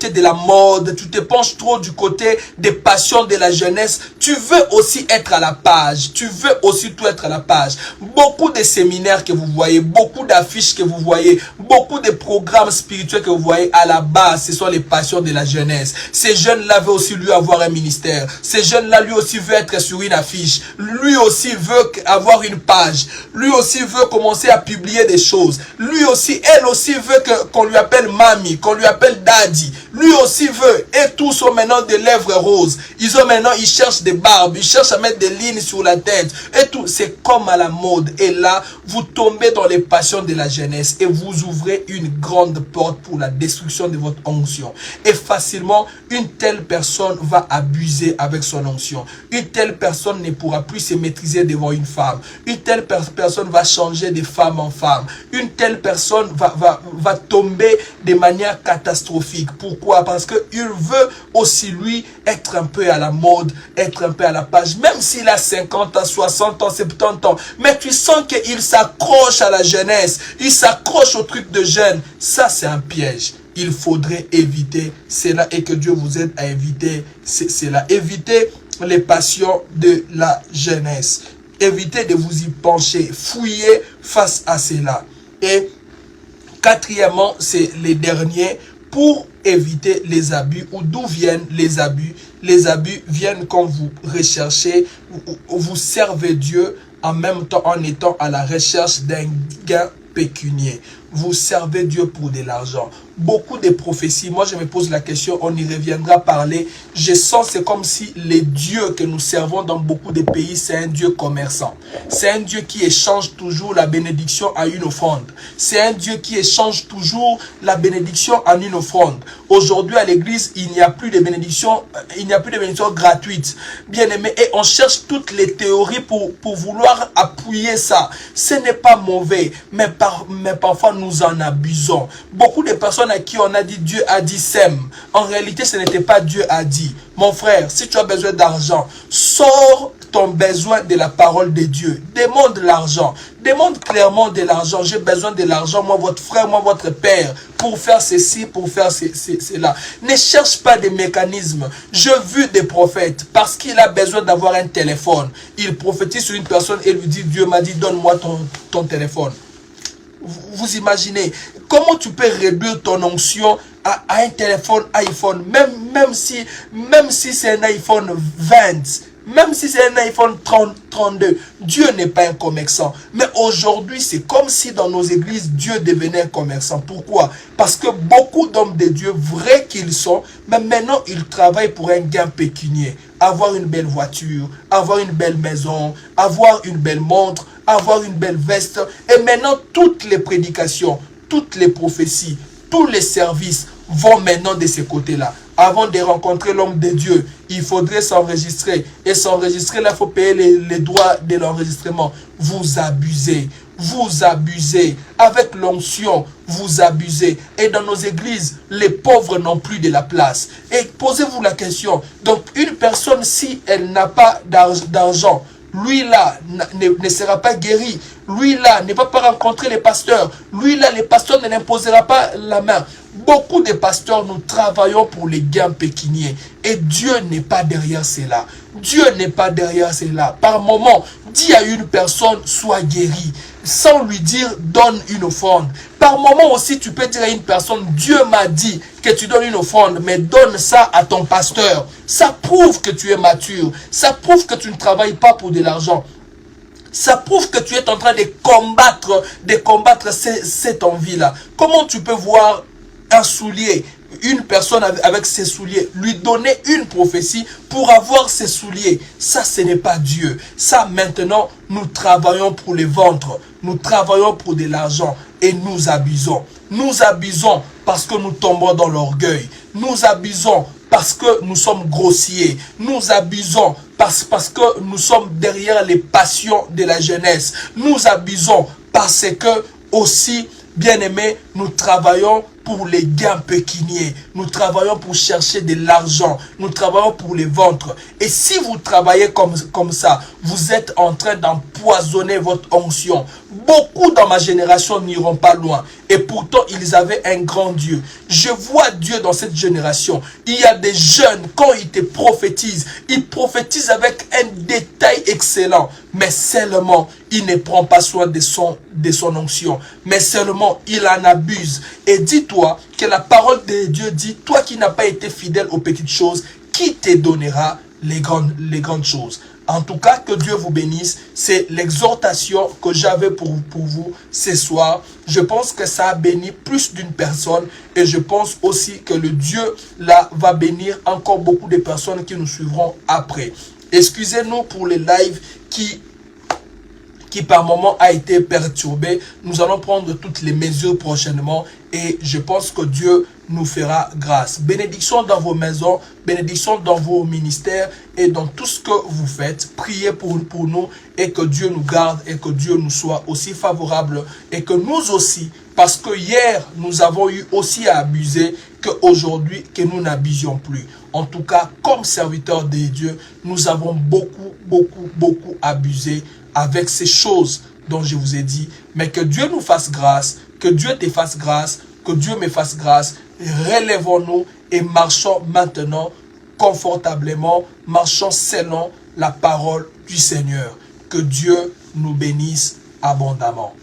[SPEAKER 1] de la mode, tu te penches trop du côté des passions de la jeunesse. Tu veux aussi être à la page, tu veux aussi tout être à la page. Beaucoup de séminaires que vous voyez, beaucoup d'affiches que vous voyez, beaucoup de programmes spirituels que vous voyez, à la base, ce sont les passions de la jeunesse. Ces jeunes-là veulent aussi lui avoir un ministère. Ces jeunes-là, lui aussi veut être sur une affiche. Lui aussi veut avoir une page. Lui aussi veut commencer à publier des choses. Lui aussi, elle aussi veut qu'on lui appelle mamie, qu'on lui appelle daddy. Lui aussi veut. Et tous ont maintenant des lèvres roses. Ils cherchent des barbes. Ils cherchent à mettre des lignes sur la tête. Et tout, c'est comme à la mode. Et là, vous tombez dans les passions de la jeunesse. Et vous ouvrez une grande porte pour la destruction de votre onction. Et facilement, une telle personne va abuser avec son onction. Une telle personne ne pourra plus se maîtriser devant une femme. Une telle personne va changer de femme en femme. Une telle personne va tomber de manière catastrophique. Pourquoi? Parce qu'il veut aussi lui être un peu à la mode, être un peu à la page. Même s'il a 50 ans, 60 ans, 70 ans. Mais tu sens qu'il s'accroche à la jeunesse. Il s'accroche au truc de jeune. Ça, c'est un piège. Il faudrait éviter cela et que Dieu vous aide à éviter cela. Évitez les passions de la jeunesse. Évitez de vous y pencher, fouillez face à cela. Et quatrièmement, c'est les derniers, pour éviter les abus. Ou d'où viennent les abus? Les abus viennent quand vous recherchez, vous servez Dieu en même temps en étant à la recherche d'un gain pécunier. vous servez Dieu pour de l'argent. Beaucoup de prophéties, moi je me pose la question, on y reviendra parler. Je sens c'est comme si les dieux que nous servons dans beaucoup de pays, c'est un Dieu commerçant. C'est un Dieu qui échange toujours la bénédiction à une offrande. C'est un Dieu qui échange toujours la bénédiction en une offrande. Aujourd'hui à l'église, il n'y a plus de bénédiction, gratuite. Bien aimé, et on cherche toutes les théories pour vouloir appuyer ça. Ce n'est pas mauvais, mais parfois nous en abusons. Beaucoup de personnes à qui on a dit Dieu a dit sème. En réalité, ce n'était pas Dieu a dit. Mon frère, si tu as besoin d'argent, sors ton besoin de la parole de Dieu. Demande l'argent. Demande clairement de l'argent. J'ai besoin de l'argent, moi, votre frère, moi, votre père, pour faire ceci, pour faire cela. Ne cherche pas des mécanismes. J'ai vu des prophètes, parce qu'il a besoin d'avoir un téléphone. Il prophétise sur une personne et lui dit, Dieu m'a dit, donne-moi ton téléphone. Vous imaginez, comment tu peux réduire ton onction à un téléphone iPhone, même si c'est un iPhone 20, même si c'est un iPhone 32, Dieu n'est pas un commerçant. Mais aujourd'hui, c'est comme si dans nos églises, Dieu devenait un commerçant. Pourquoi? Parce que beaucoup d'hommes de Dieu, vrais qu'ils sont, mais maintenant, ils travaillent pour un gain pécunier. Avoir une belle voiture, avoir une belle maison, avoir une belle montre, avoir une belle veste. Et maintenant, toutes les prédications, toutes les prophéties, tous les services vont maintenant de ce côté-là. Avant de rencontrer l'homme de Dieu, il faudrait s'enregistrer. Et s'enregistrer, là, il faut payer les droits de l'enregistrement. Vous abusez. Vous abusez. Avec l'onction, vous abusez. Et dans nos églises, les pauvres n'ont plus de la place. Et posez-vous la question. Donc, une personne, si elle n'a pas d'argent, lui là ne sera pas guéri. Lui là ne va pas rencontrer les pasteurs. Lui là, les pasteurs ne l'imposera pas la main. Beaucoup de pasteurs, nous travaillons pour les gains pécuniers. Et Dieu n'est pas derrière cela. Dieu n'est pas derrière cela. Par moment, dis à une personne, sois guéri. Sans lui dire, donne une offrande. Par moment aussi, tu peux dire à une personne, Dieu m'a dit que tu donnes une offrande, mais donne ça à ton pasteur. Ça prouve que tu es mature. Ça prouve que tu ne travailles pas pour de l'argent. Ça prouve que tu es en train de combattre cette envie-là. Comment tu peux voir un soulier, une personne avec ses souliers, lui donner une prophétie pour avoir ses souliers? Ça, ce n'est pas Dieu. Ça, maintenant, nous travaillons pour les ventres. Nous travaillons pour de l'argent et nous abusons. Nous abusons parce que nous tombons dans l'orgueil. Nous abusons parce que nous sommes grossiers. Nous abusons parce que nous sommes derrière les passions de la jeunesse. Nous abusons parce que aussi, bien aimés, nous travaillons pour les gains pécuniers. Nous travaillons pour chercher de l'argent. Nous travaillons pour les ventres. Et si vous travaillez comme ça, vous êtes en train d'empoisonner votre onction. Beaucoup dans ma génération n'iront pas loin. Et pourtant, ils avaient un grand Dieu. Je vois Dieu dans cette génération. Il y a des jeunes, quand ils te prophétisent, ils prophétisent avec un détail excellent. Mais seulement, il ne prend pas soin de son onction. Mais seulement, il en abuse. Et dis-toi que la parole de Dieu dit, toi qui n'as pas été fidèle aux petites choses, qui te donnera les grandes choses? En tout cas, que Dieu vous bénisse. C'est l'exhortation que j'avais pour vous ce soir. Je pense que ça a béni plus d'une personne. Et je pense aussi que le Dieu là va bénir encore beaucoup de personnes qui nous suivront après. Excusez-nous pour les lives qui par moment a été perturbé. Nous allons prendre toutes les mesures prochainement et je pense que Dieu nous fera grâce. Bénédiction dans vos maisons, bénédiction dans vos ministères et dans tout ce que vous faites. Priez pour nous et que Dieu nous garde et que Dieu nous soit aussi favorable et que nous aussi, parce que hier nous avons eu aussi à abuser, qu'aujourd'hui que nous n'abusions plus. En tout cas, comme serviteurs de Dieu, nous avons beaucoup abusé avec ces choses dont je vous ai dit. Mais que Dieu nous fasse grâce, que Dieu te fasse grâce, que Dieu me fasse grâce. Relèvons-nous et marchons maintenant confortablement, marchons selon la parole du Seigneur. Que Dieu nous bénisse abondamment.